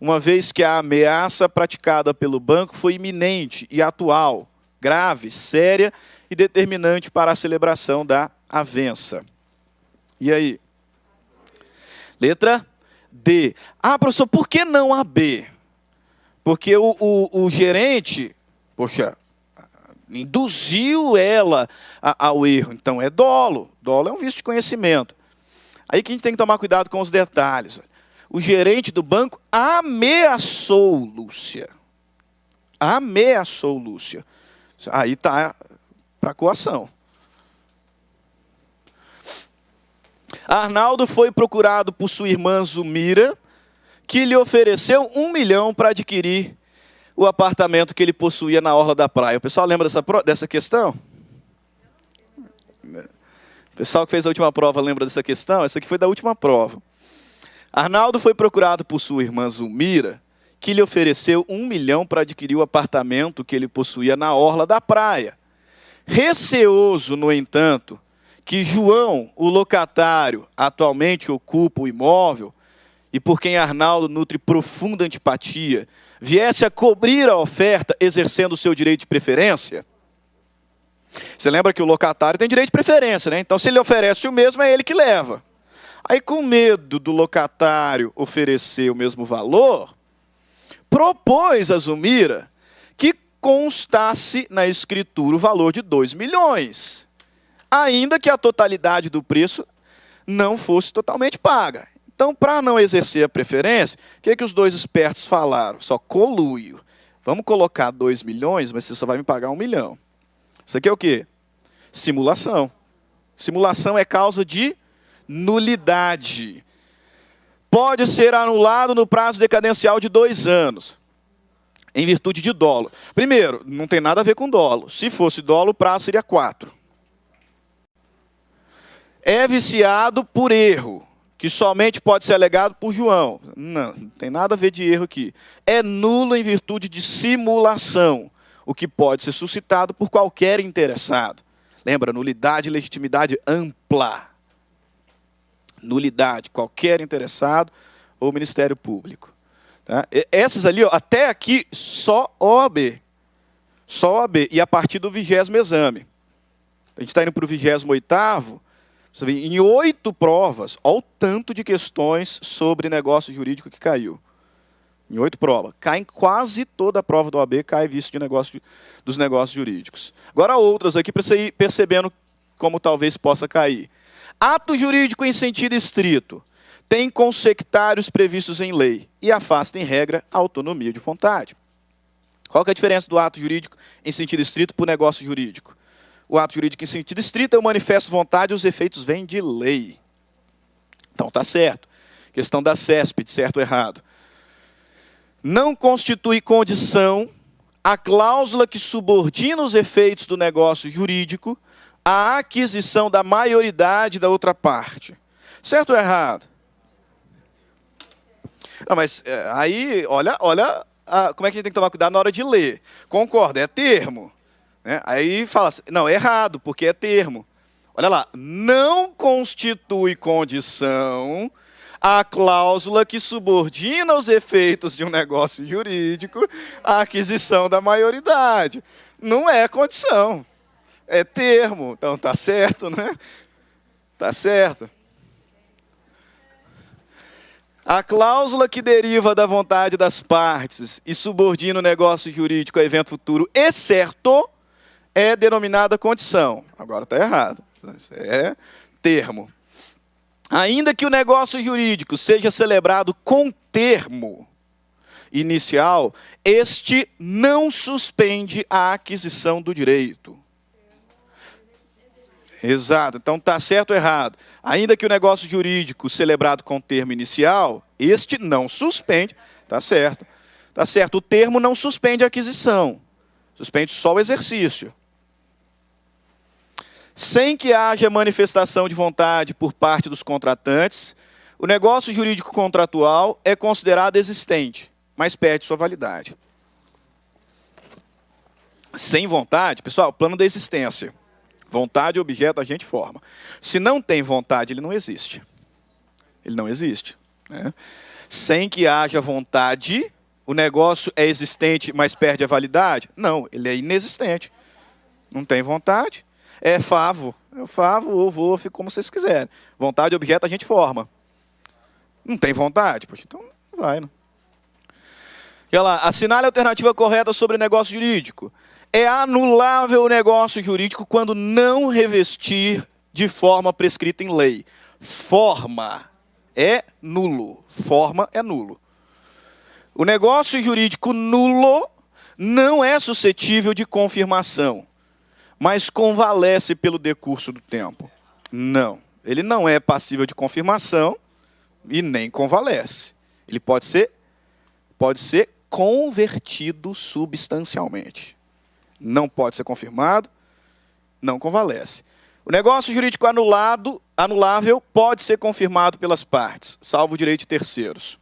uma vez que a ameaça praticada pelo banco foi iminente e atual, grave, séria e determinante para a celebração da avença. E aí? Letra D. Ah, professor, por que não a B? Porque o gerente, poxa, induziu ela ao erro. Então é dolo. Dolo é um vício de conhecimento. Aí que a gente tem que tomar cuidado com os detalhes. O gerente do banco ameaçou Lúcia. Ameaçou Lúcia. Aí está para coação. Arnaldo foi procurado por sua irmã Zumira, que lhe ofereceu 1 milhão para adquirir o apartamento que ele possuía na orla da praia. O pessoal lembra dessa questão? O pessoal que fez a última prova lembra dessa questão? Essa aqui foi da última prova. Arnaldo foi procurado por sua irmã Zumira, que lhe ofereceu 1 milhão para adquirir o apartamento que ele possuía na orla da praia. Receoso, no entanto, que João, o locatário, atualmente ocupa o imóvel, e por quem Arnaldo nutre profunda antipatia, viesse a cobrir a oferta exercendo o seu direito de preferência. Você lembra que o locatário tem direito de preferência, né? Então, se ele oferece o mesmo, é ele que leva. Aí, com medo do locatário oferecer o mesmo valor, propôs a Zumira que constasse na escritura o valor de 2 milhões, ainda que a totalidade do preço não fosse totalmente paga. Então, para não exercer a preferência, o que os dois espertos falaram? Só coluio. Vamos colocar 2 milhões, mas você só vai me pagar 1 milhão. Isso aqui é o quê? Simulação. Simulação é causa de nulidade. Pode ser anulado no prazo decadencial de 2 anos, em virtude de dolo. Primeiro, não tem nada a ver com dolo. Se fosse dolo, o prazo seria 4. É viciado por erro, que somente pode ser alegado por João. Não tem nada a ver de erro aqui. É nulo em virtude de simulação, o que pode ser suscitado por qualquer interessado. Lembra, nulidade e legitimidade ampla. Nulidade, qualquer interessado ou Ministério Público. Tá? Essas ali, ó, até aqui, só OAB. Só OAB. E a partir do 20º exame. A gente está indo para o 28º. Você vê, em 8 provas, olha o tanto de questões sobre negócio jurídico que caiu. Em 8 provas. Cai em quase toda a prova do OAB, cai vício de negócio, dos negócios jurídicos. Agora outras aqui, para você ir percebendo como talvez possa cair. Ato jurídico em sentido estrito tem consectários previstos em lei e afasta, em regra, a autonomia de vontade. Qual que é a diferença do ato jurídico em sentido estrito para o negócio jurídico? O ato jurídico em sentido estrito é o manifesto vontade e os efeitos vêm de lei. Então, está certo. Questão da CESP, de certo ou errado. Não constitui condição a cláusula que subordina os efeitos do negócio jurídico à aquisição da maioridade da outra parte. Certo ou errado? Não, mas aí, olha como é que a gente tem que tomar cuidado na hora de ler. Concordo, é termo. Né? Aí fala assim, não, é errado, porque é termo. Olha lá, não constitui condição a cláusula que subordina os efeitos de um negócio jurídico à aquisição da maioridade. Não é condição, é termo. Então tá certo, né? Tá certo. A cláusula que deriva da vontade das partes e subordina o negócio jurídico a evento futuro, exceto, é denominada condição. Agora está errado. Isso é termo. Ainda que o negócio jurídico seja celebrado com termo inicial, este não suspende a aquisição do direito. Exato. Então está certo ou errado? Ainda que o negócio jurídico celebrado com termo inicial, este não suspende. Está certo. Está certo. O termo não suspende a aquisição. Suspende só o exercício. Sem que haja manifestação de vontade por parte dos contratantes, o negócio jurídico contratual é considerado existente, mas perde sua validade. Sem vontade, pessoal, plano da existência. Vontade, objeto, agente, forma. Se não tem vontade, ele não existe. Ele não existe. Né? Sem que haja vontade, o negócio é existente, mas perde a validade? Não, ele é inexistente. Não tem vontade. É favo. É favo ou vou, como vocês quiserem. Vontade, objeto, agente, forma. Não tem vontade? Poxa, então não vai, não. Olha lá, assinale a alternativa correta sobre negócio jurídico. É anulável o negócio jurídico quando não revestir de forma prescrita em lei. Forma é nulo. Forma é nulo. O negócio jurídico nulo não é suscetível de confirmação, mas convalesce pelo decurso do tempo. Não, ele não é passível de confirmação e nem convalesce. Ele pode ser convertido substancialmente. Não pode ser confirmado, não convalesce. O negócio jurídico anulável pode ser confirmado pelas partes, salvo o direito de terceiros.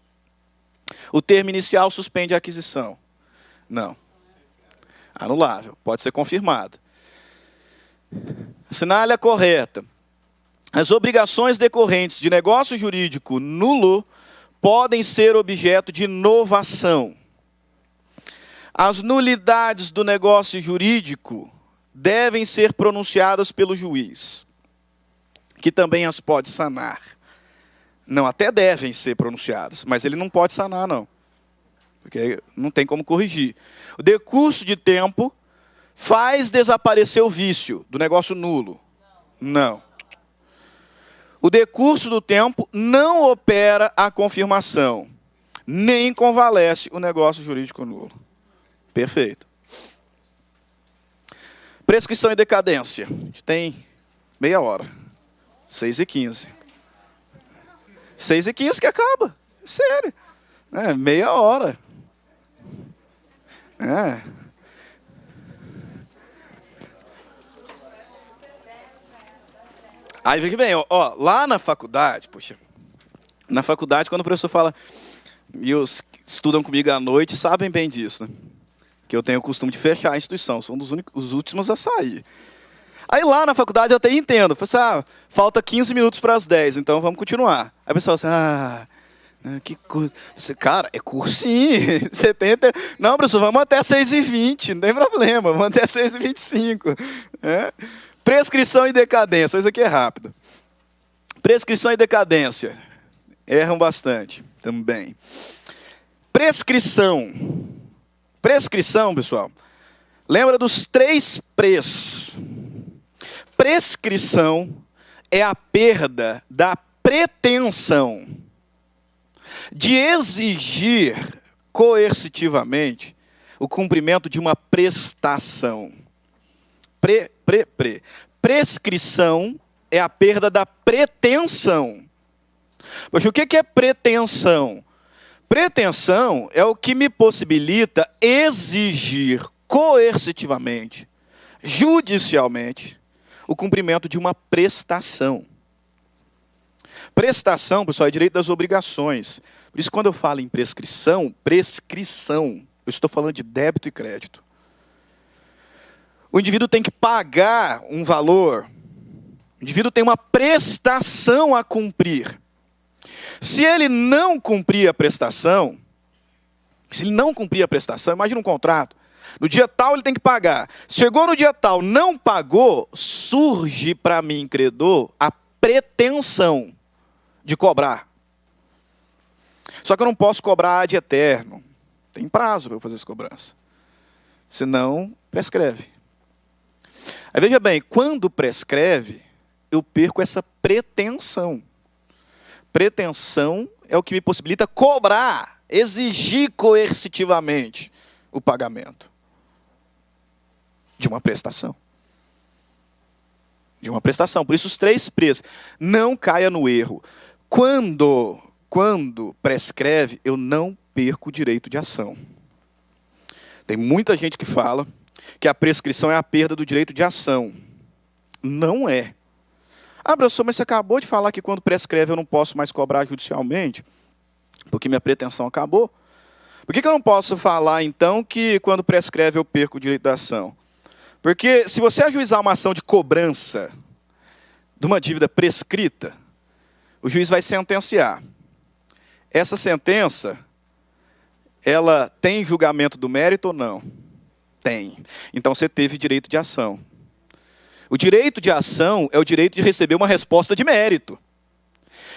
O termo inicial suspende a aquisição. Não. Anulável, pode ser confirmado. Assinale a correta. As obrigações decorrentes de negócio jurídico nulo podem ser objeto de novação. As nulidades do negócio jurídico devem ser pronunciadas pelo juiz, que também as pode sanar. Não, até devem ser pronunciadas, mas ele não pode sanar, não. Porque não tem como corrigir. O decurso de tempo faz desaparecer o vício do negócio nulo. Não. O decurso do tempo não opera a confirmação, nem convalesce o negócio jurídico nulo. Perfeito. Prescrição e decadência. A gente tem meia hora. 6h15. 6h15 que acaba. Sério. Meia hora. Aí vem que bem, ó, lá na faculdade, poxa, na faculdade quando o professor fala, e os que estudam comigo à noite sabem bem disso, né? Que eu tenho o costume de fechar a instituição, sou um dos os últimos a sair. Aí lá na faculdade eu até entendo, falo assim, falta 15 minutos para as 10, então vamos continuar. Aí o pessoal fala assim, que curso. Cara, é cursinho, você tenta... Não, professor, vamos até 6h20, não tem problema, vamos até 6h25. Prescrição e decadência, isso aqui é rápido. Prescrição e decadência, erram bastante também. Prescrição, pessoal, lembra dos 3 pres. Prescrição é a perda da pretensão de exigir coercitivamente o cumprimento de uma prestação. Prescrição é a perda da pretensão. Poxa, o que é pretensão? Pretensão é o que me possibilita exigir coercitivamente, judicialmente, o cumprimento de uma prestação. Prestação, pessoal, é direito das obrigações. Por isso, quando eu falo em prescrição, eu estou falando de débito e crédito. O indivíduo tem que pagar um valor. O indivíduo tem uma prestação a cumprir. Se ele não cumprir a prestação, imagina um contrato. No dia tal ele tem que pagar. Chegou no dia tal, não pagou, surge para mim, credor, a pretensão de cobrar. Só que eu não posso cobrar ad eterno. Tem prazo para eu fazer essa cobrança. Senão, prescreve. Aí veja bem, quando prescreve, eu perco essa pretensão. Pretensão é o que me possibilita cobrar, exigir coercitivamente o pagamento de uma prestação. Por isso, os 3 pres. Não caia no erro. Quando prescreve, eu não perco o direito de ação. Tem muita gente que fala que a prescrição é a perda do direito de ação. Não é. Professor, mas você acabou de falar que quando prescreve eu não posso mais cobrar judicialmente, porque minha pretensão acabou. Por que eu não posso falar, então, que quando prescreve eu perco o direito da ação? Porque se você ajuizar uma ação de cobrança de uma dívida prescrita, o juiz vai sentenciar. Essa sentença, ela tem julgamento do mérito ou não? Tem. Então você teve direito de ação. O direito de ação é o direito de receber uma resposta de mérito.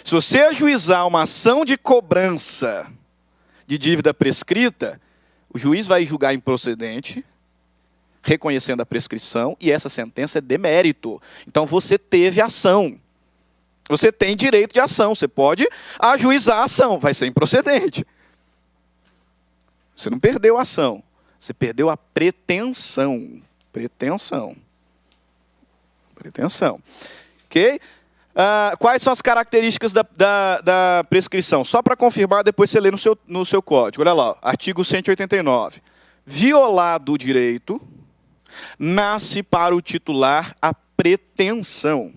Se você ajuizar uma ação de cobrança de dívida prescrita, o juiz vai julgar improcedente, reconhecendo a prescrição, e essa sentença é demérito. Então você teve ação. Você tem direito de ação. Você pode ajuizar a ação, vai ser improcedente. Você não perdeu a ação, você perdeu a pretensão. Pretensão. Ok? Quais são as características da prescrição? Só para confirmar, depois você lê no seu código. Olha lá, artigo 189. Violado o direito, nasce para o titular a pretensão.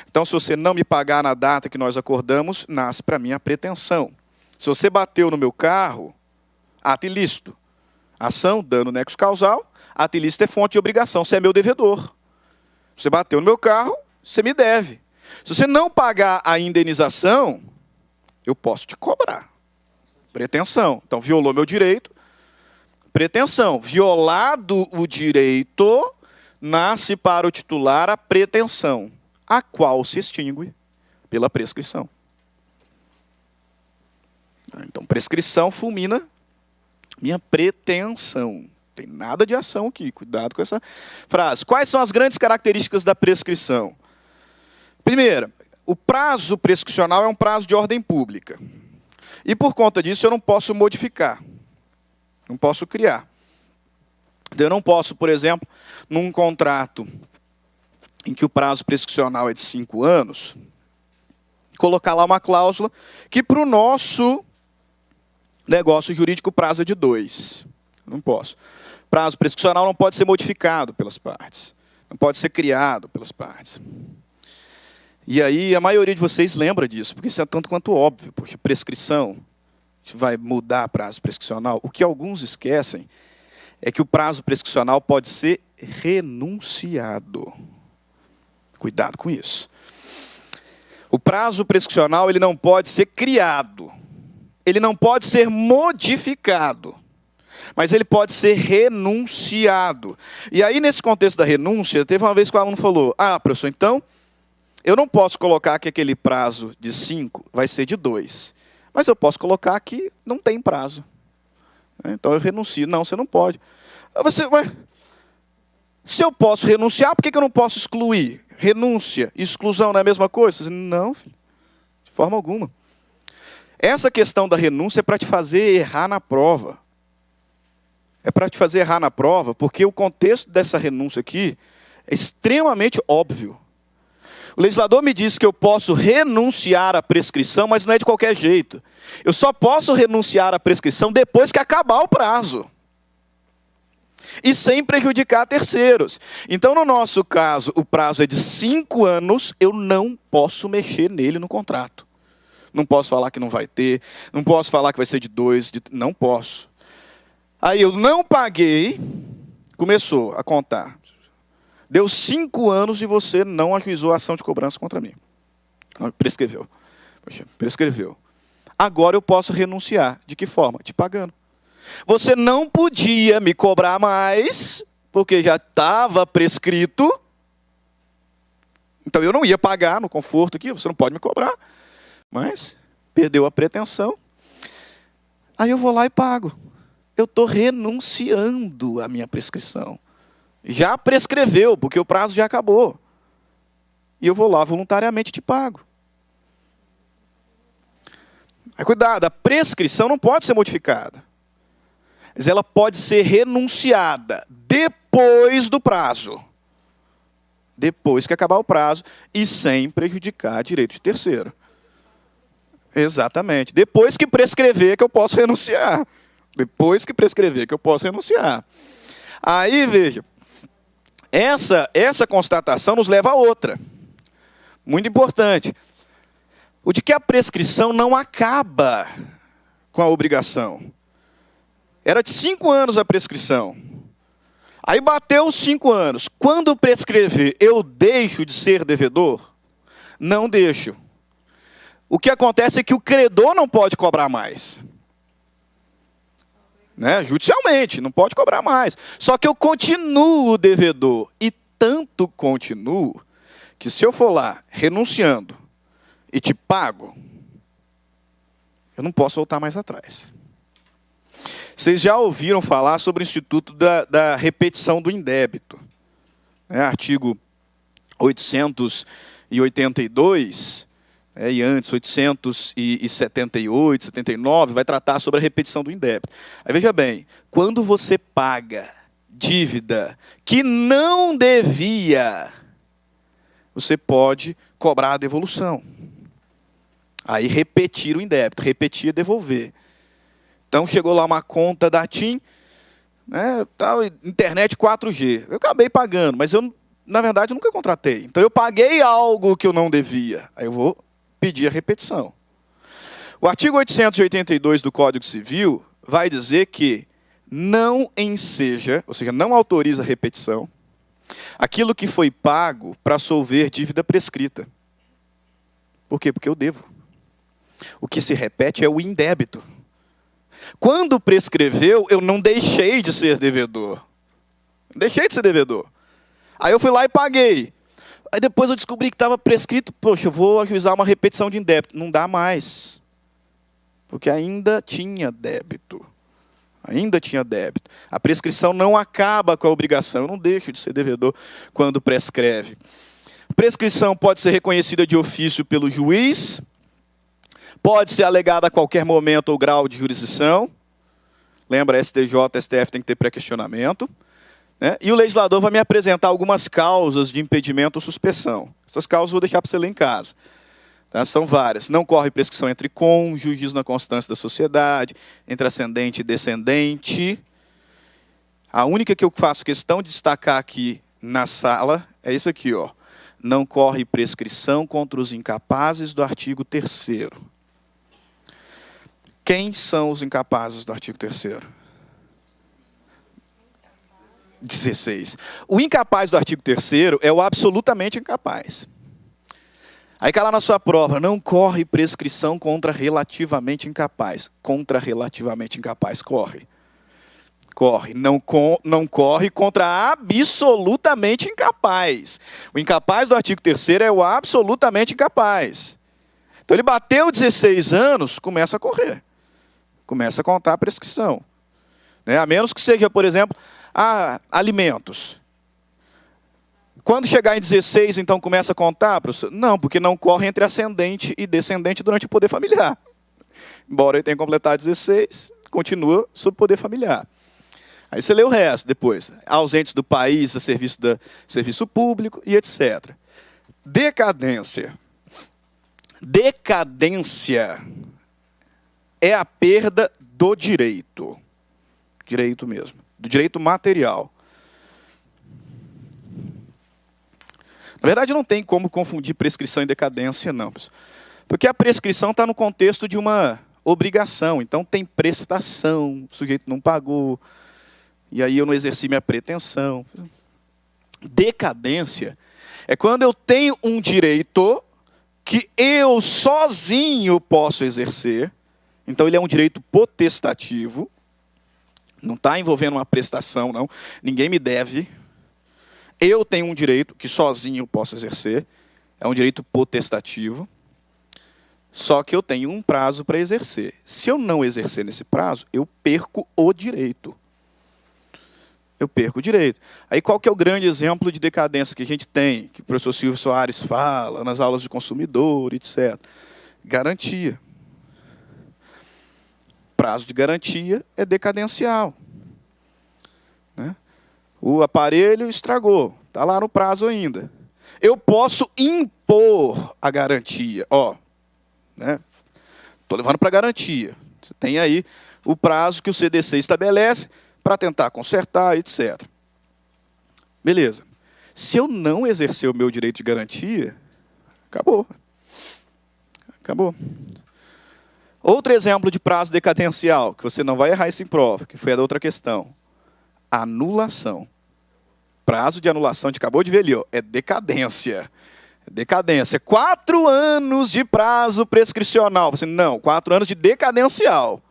Então, se você não me pagar na data que nós acordamos, nasce para mim a pretensão. Se você bateu no meu carro, ato ilícito. Ação, dano, nexo causal. Ato ilícito é fonte de obrigação. Você é meu devedor. Você bateu no meu carro, você me deve. Se você não pagar a indenização, eu posso te cobrar. Pretensão. Então, violou meu direito. Pretensão. Violado o direito, nasce para o titular a pretensão, a qual se extingue pela prescrição. Então, prescrição fulmina minha pretensão. Não tem nada de ação aqui. Cuidado com essa frase. Quais são as grandes características da prescrição? Primeiro, o prazo prescricional é um prazo de ordem pública. E por conta disso eu não posso modificar. Não posso criar. Eu não posso, por exemplo, num contrato em que o prazo prescricional é de 5 anos, colocar lá uma cláusula que para o nosso negócio jurídico o prazo é de 2. Não posso. Prazo prescricional não pode ser modificado pelas partes. Não pode ser criado pelas partes. E aí a maioria de vocês lembra disso, porque isso é tanto quanto óbvio, porque prescrição vai mudar prazo prescricional. O que alguns esquecem é que o prazo prescricional pode ser renunciado. Cuidado com isso. O prazo prescricional ele não pode ser criado. Ele não pode ser modificado. Mas ele pode ser renunciado. E aí, nesse contexto da renúncia, teve uma vez que o aluno falou, professor, então, eu não posso colocar que aquele prazo de 5 vai ser de 2. Mas eu posso colocar que não tem prazo. Então eu renuncio. Não, você não pode. Se eu posso renunciar, por que eu não posso excluir? Renúncia, exclusão não é a mesma coisa? Não, filho, de forma alguma. Essa questão da renúncia é para te fazer errar na prova. É para te fazer errar na prova, porque o contexto dessa renúncia aqui é extremamente óbvio. O legislador me diz que eu posso renunciar à prescrição, mas não é de qualquer jeito. Eu só posso renunciar à prescrição depois que acabar o prazo. E sem prejudicar terceiros. Então, no nosso caso, o prazo é de 5 anos, eu não posso mexer nele no contrato. Não posso falar que não vai ter, não posso falar que vai ser de 2, não posso. Aí eu não paguei, começou a contar. Deu 5 anos e você não ajuizou a ação de cobrança contra mim. Prescreveu. Poxa, prescreveu. Agora eu posso renunciar. De que forma? Te pagando. Você não podia me cobrar mais, porque já estava prescrito. Então eu não ia pagar no conforto aqui, você não pode me cobrar. Mas perdeu a pretensão. Aí eu vou lá e pago. Eu estou renunciando à minha prescrição. Já prescreveu, porque o prazo já acabou. E eu vou lá voluntariamente e te pago. Mas cuidado, a prescrição não pode ser modificada. Mas ela pode ser renunciada depois do prazo. Depois que acabar o prazo e sem prejudicar direito de terceiro. Exatamente. Depois que prescrever que eu posso renunciar. Depois que prescrever que eu posso renunciar. Aí, veja, essa constatação nos leva a outra. Muito importante. O de que a prescrição não acaba com a obrigação. Era de 5 anos a prescrição. Aí bateu os 5 anos. Quando prescrever, eu deixo de ser devedor? Não deixo. O que acontece é que o credor não pode cobrar mais. Judicialmente, não pode cobrar mais. Só que eu continuo devedor. E tanto continuo, que se eu for lá renunciando, e te pago, eu não posso voltar mais atrás. Vocês já ouviram falar sobre o Instituto da repetição do indébito? Artigo 882, e antes 878, 79, vai tratar sobre a repetição do indébito. Aí veja bem, quando você paga dívida que não devia, você pode cobrar a devolução. Aí repetir o indébito, repetir é devolver. Então chegou lá uma conta da TIM, internet 4G. Eu acabei pagando, mas eu, na verdade, nunca contratei. Então eu paguei algo que eu não devia. Aí eu vou pedir a repetição. O artigo 882 do Código Civil vai dizer que não enseja, ou seja, não autoriza a repetição, aquilo que foi pago para solver dívida prescrita. Por quê? Porque eu devo. O que se repete é o indébito. Quando prescreveu, eu não deixei de ser devedor. Deixei de ser devedor. Aí eu fui lá e paguei. Aí depois eu descobri que estava prescrito. Poxa, eu vou ajuizar uma repetição de indébito. Não dá mais. Porque ainda tinha débito. Ainda tinha débito. A prescrição não acaba com a obrigação. Eu não deixo de ser devedor quando prescreve. A prescrição pode ser reconhecida de ofício pelo juiz. Pode ser alegada a qualquer momento ou grau de jurisdição. Lembra, STJ, STF tem que ter pré-questionamento. E o legislador vai me apresentar algumas causas de impedimento ou suspensão. Essas causas eu vou deixar para você ler em casa. São várias. Não corre prescrição entre cônjuges na constância da sociedade, entre ascendente e descendente. A única que eu faço questão de destacar aqui na sala é isso aqui, ó. Não corre prescrição contra os incapazes do artigo 3º. Quem são os incapazes do artigo 3º? 16. O incapaz do artigo 3º é o absolutamente incapaz. Aí cai lá na sua prova, não corre prescrição contra relativamente incapaz. Contra relativamente incapaz, corre. Corre. Não corre contra absolutamente incapaz. O incapaz do artigo 3º é o absolutamente incapaz. Então ele bateu 16 anos, começa a correr. Começa a contar a prescrição. A menos que seja, por exemplo, alimentos. Quando chegar em 16, então começa a contar? Não, porque não corre entre ascendente e descendente durante o poder familiar. Embora ele tenha completado 16, continua sob poder familiar. Aí você lê o resto depois. Ausentes do país a serviço público e etc. Decadência. Decadência é a perda do direito. Direito mesmo. Do direito material. Na verdade, não tem como confundir prescrição e decadência, não. Porque a prescrição está no contexto de uma obrigação. Então, tem prestação, o sujeito não pagou, e aí eu não exerci minha pretensão. Decadência é quando eu tenho um direito que eu sozinho posso exercer. Então, ele é um direito potestativo. Não está envolvendo uma prestação, não. Ninguém me deve. Eu tenho um direito que sozinho posso exercer. É um direito potestativo. Só que eu tenho um prazo para exercer. Se eu não exercer nesse prazo, eu perco o direito. Eu perco o direito. Aí qual que é o grande exemplo de decadência que a gente tem? Que o professor Silvio Soares fala nas aulas de consumidor, etc. Garantia. Prazo de garantia é decadencial. O aparelho estragou, está lá no prazo ainda. Eu posso impor a garantia. Estou levando para garantia. Você tem aí o prazo que o CDC estabelece para tentar consertar, etc. Beleza. Se eu não exercer o meu direito de garantia, acabou. Acabou. Outro exemplo de prazo decadencial, que você não vai errar isso em prova, que foi a da outra questão. Anulação. Prazo de anulação, a gente acabou de ver ali, é decadência. Decadência. 4 anos de prazo prescricional. Você, não, 4 anos de decadencial.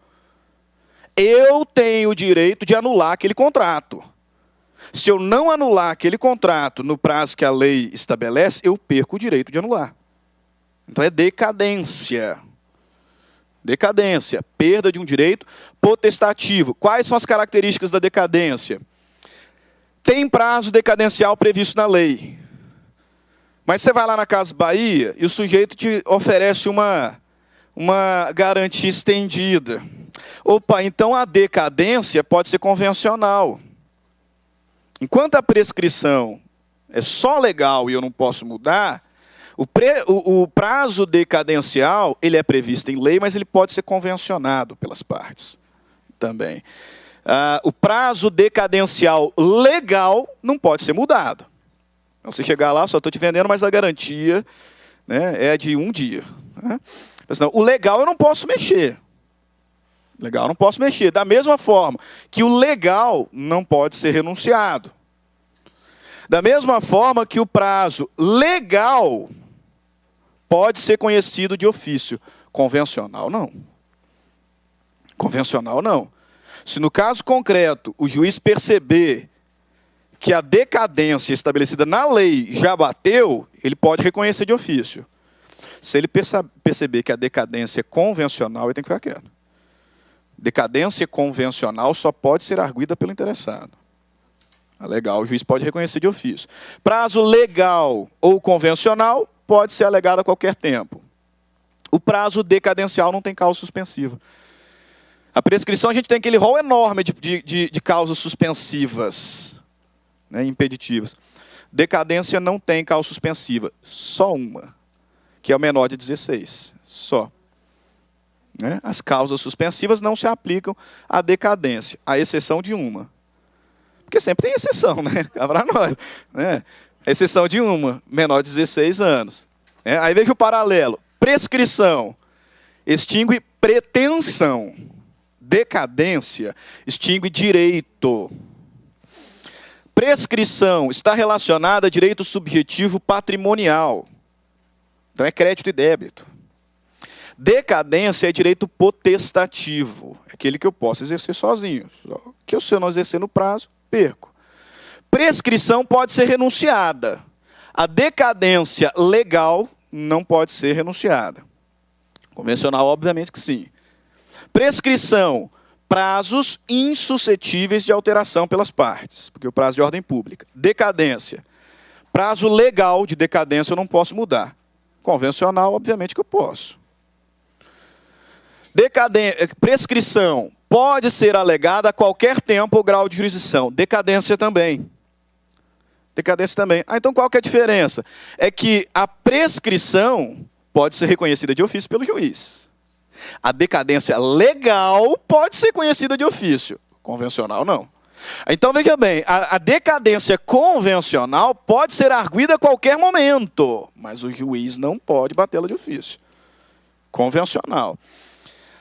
Eu tenho o direito de anular aquele contrato. Se eu não anular aquele contrato no prazo que a lei estabelece, eu perco o direito de anular. Então é decadência. Decadência, perda de um direito potestativo. Quais são as características da decadência? Tem prazo decadencial previsto na lei. Mas você vai lá na Casa Bahia e o sujeito te oferece uma garantia estendida. Opa, então a decadência pode ser convencional. Enquanto a prescrição é só legal e eu não posso mudar, o prazo decadencial ele é previsto em lei, mas ele pode ser convencionado pelas partes também. O prazo decadencial legal não pode ser mudado. Então, você chegar lá, só estou te vendendo, mas a garantia, né, é de um dia. Né? O legal eu não posso mexer. Legal, não posso mexer. Da mesma forma que o legal não pode ser renunciado. Da mesma forma que o prazo legal pode ser conhecido de ofício. Convencional, não. Convencional, não. Se no caso concreto o juiz perceber que a decadência estabelecida na lei já bateu, ele pode reconhecer de ofício. Se ele perceber que a decadência é convencional, ele tem que ficar quieto. Decadência convencional só pode ser arguida pelo interessado. Legal, o juiz pode reconhecer de ofício. Prazo legal ou convencional pode ser alegado a qualquer tempo. O prazo decadencial não tem causa suspensiva. A prescrição, a gente tem aquele rol enorme de causas suspensivas, né, impeditivas. Decadência não tem causa suspensiva, só uma, que é o menor de 16, só. Né? As causas suspensivas não se aplicam à decadência, à exceção de uma. Porque sempre tem exceção, né? Para nós. Né? A exceção de uma, menor de 16 anos. Aí vem que o paralelo. Prescrição extingue pretensão. Decadência extingue direito. Prescrição está relacionada a direito subjetivo patrimonial. Então é crédito e débito. Decadência é direito potestativo. É aquele que eu posso exercer sozinho. Só que se eu não exercer no prazo, perco. Prescrição pode ser renunciada. A decadência legal não pode ser renunciada. Convencional, obviamente que sim. Prescrição, prazos insuscetíveis de alteração pelas partes, porque o prazo de ordem pública. Decadência, prazo legal de decadência eu não posso mudar. Convencional, obviamente que eu posso. Prescrição pode ser alegada a qualquer tempo ou grau de jurisdição. Decadência também. Decadência também. Então qual que é a diferença? É que a prescrição pode ser reconhecida de ofício pelo juiz. A decadência legal pode ser conhecida de ofício. Convencional, não. Então, veja bem, a decadência convencional pode ser arguida a qualquer momento, mas o juiz não pode batê-la de ofício. Convencional.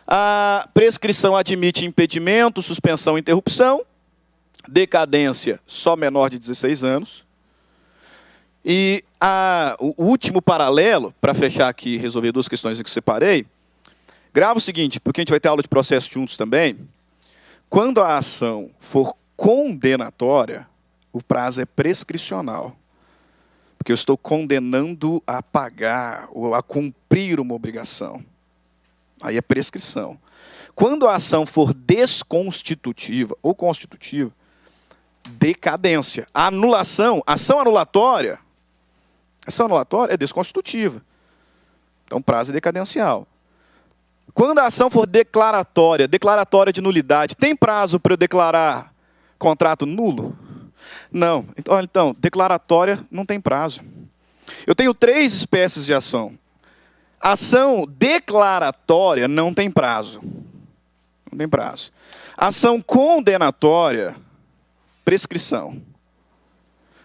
A prescrição admite impedimento, suspensão e interrupção. Decadência só menor de 16 anos. E o último paralelo, para fechar aqui e resolver duas questões que eu separei, grava o seguinte, porque a gente vai ter aula de processo juntos também. Quando a ação for condenatória, o prazo é prescricional. Porque eu estou condenando a pagar ou a cumprir uma obrigação. Aí é prescrição. Quando a ação for desconstitutiva ou constitutiva, decadência. A anulação, ação anulatória é desconstitutiva. Então, prazo é decadencial. Quando a ação for declaratória de nulidade, tem prazo para eu declarar contrato nulo? Não. Então, declaratória não tem prazo. Eu tenho 3 espécies de ação. Ação declaratória não tem prazo. Não tem prazo. Ação condenatória, prescrição.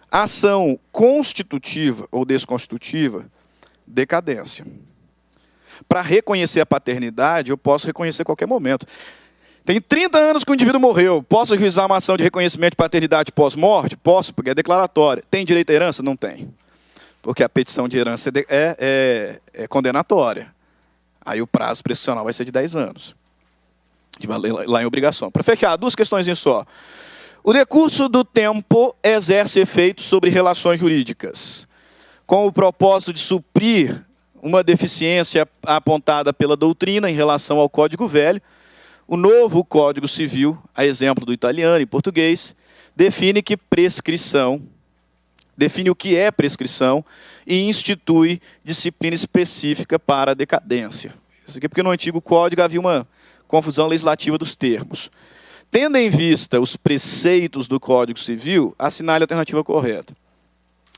Ação constitutiva ou desconstitutiva, decadência. Para reconhecer a paternidade, eu posso reconhecer a qualquer momento. Tem 30 anos que o indivíduo morreu. Posso ajuizar uma ação de reconhecimento de paternidade pós-morte? Posso, porque é declaratória. Tem direito à herança? Não tem. Porque a petição de herança é condenatória. Aí o prazo prescricional vai ser de 10 anos. De valer lá em obrigação. Para fechar, 2 questões em só. O decurso do tempo exerce efeito sobre relações jurídicas, com o propósito de suprir uma deficiência apontada pela doutrina em relação ao Código Velho. O novo Código Civil, a exemplo do italiano e português, define o que é prescrição e institui disciplina específica para a decadência. Isso aqui é porque no antigo Código havia uma confusão legislativa dos termos. Tendo em vista os preceitos do Código Civil, assinale a alternativa correta.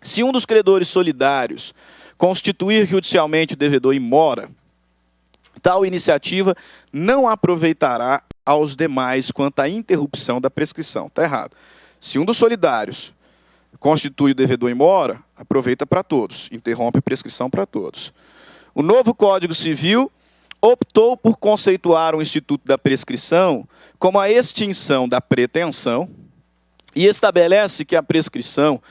Se um dos credores solidários constituir judicialmente o devedor in mora, tal iniciativa não aproveitará aos demais quanto à interrupção da prescrição. Está errado. Se um dos solidários constitui o devedor in mora, aproveita para todos, interrompe a prescrição para todos. O novo Código Civil optou por conceituar o instituto da prescrição como a extinção da pretensão e estabelece que a prescrição,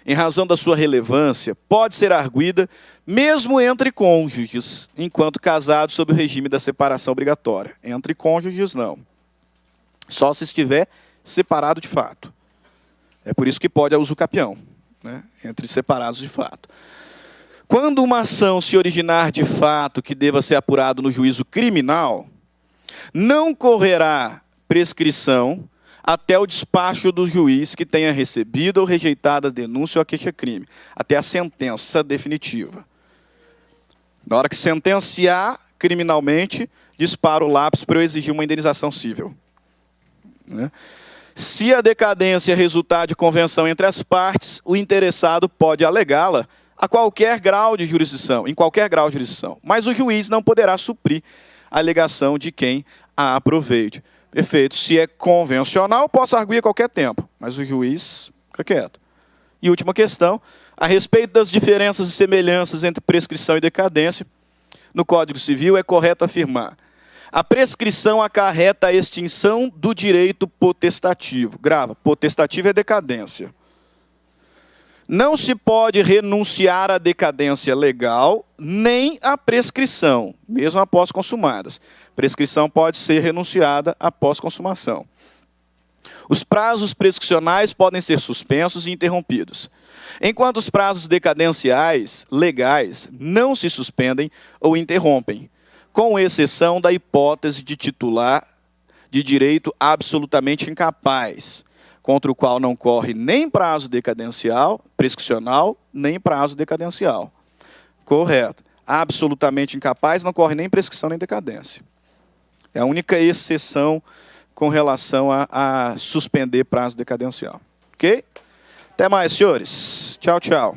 em razão da sua relevância, pode ser arguida mesmo entre cônjuges, enquanto casados sob o regime da separação obrigatória. Entre cônjuges, não. Só se estiver separado de fato. É por isso que pode a usucapião, né? Entre separados de fato. Quando uma ação se originar de fato que deva ser apurado no juízo criminal, não correrá prescrição até o despacho do juiz que tenha recebido ou rejeitado a denúncia ou a queixa-crime, até a sentença definitiva. Na hora que sentenciar criminalmente, dispara o lápis para eu exigir uma indenização cível. Né? Se a decadência resultar de convenção entre as partes, o interessado pode alegá-la a qualquer grau de jurisdição, em qualquer grau de jurisdição, mas o juiz não poderá suprir a alegação de quem a aproveite. Perfeito. Se é convencional, posso arguir a qualquer tempo, mas o juiz fica quieto. E última questão, a respeito das diferenças e semelhanças entre prescrição e decadência, no Código Civil é correto afirmar: a prescrição acarreta a extinção do direito potestativo. Grava, potestativo é decadência. Não se pode renunciar à decadência legal, nem à prescrição, mesmo após consumadas. Prescrição pode ser renunciada após consumação. Os prazos prescricionais podem ser suspensos e interrompidos, enquanto os prazos decadenciais, legais, não se suspendem ou interrompem, com exceção da hipótese de titular de direito absolutamente incapaz, contra o qual não corre nem prazo decadencial, prescricional, nem prazo decadencial. Correto. Absolutamente incapaz, não corre nem prescrição nem decadência. É a única exceção com relação a suspender prazo decadencial. Ok? Até mais, senhores. Tchau, tchau.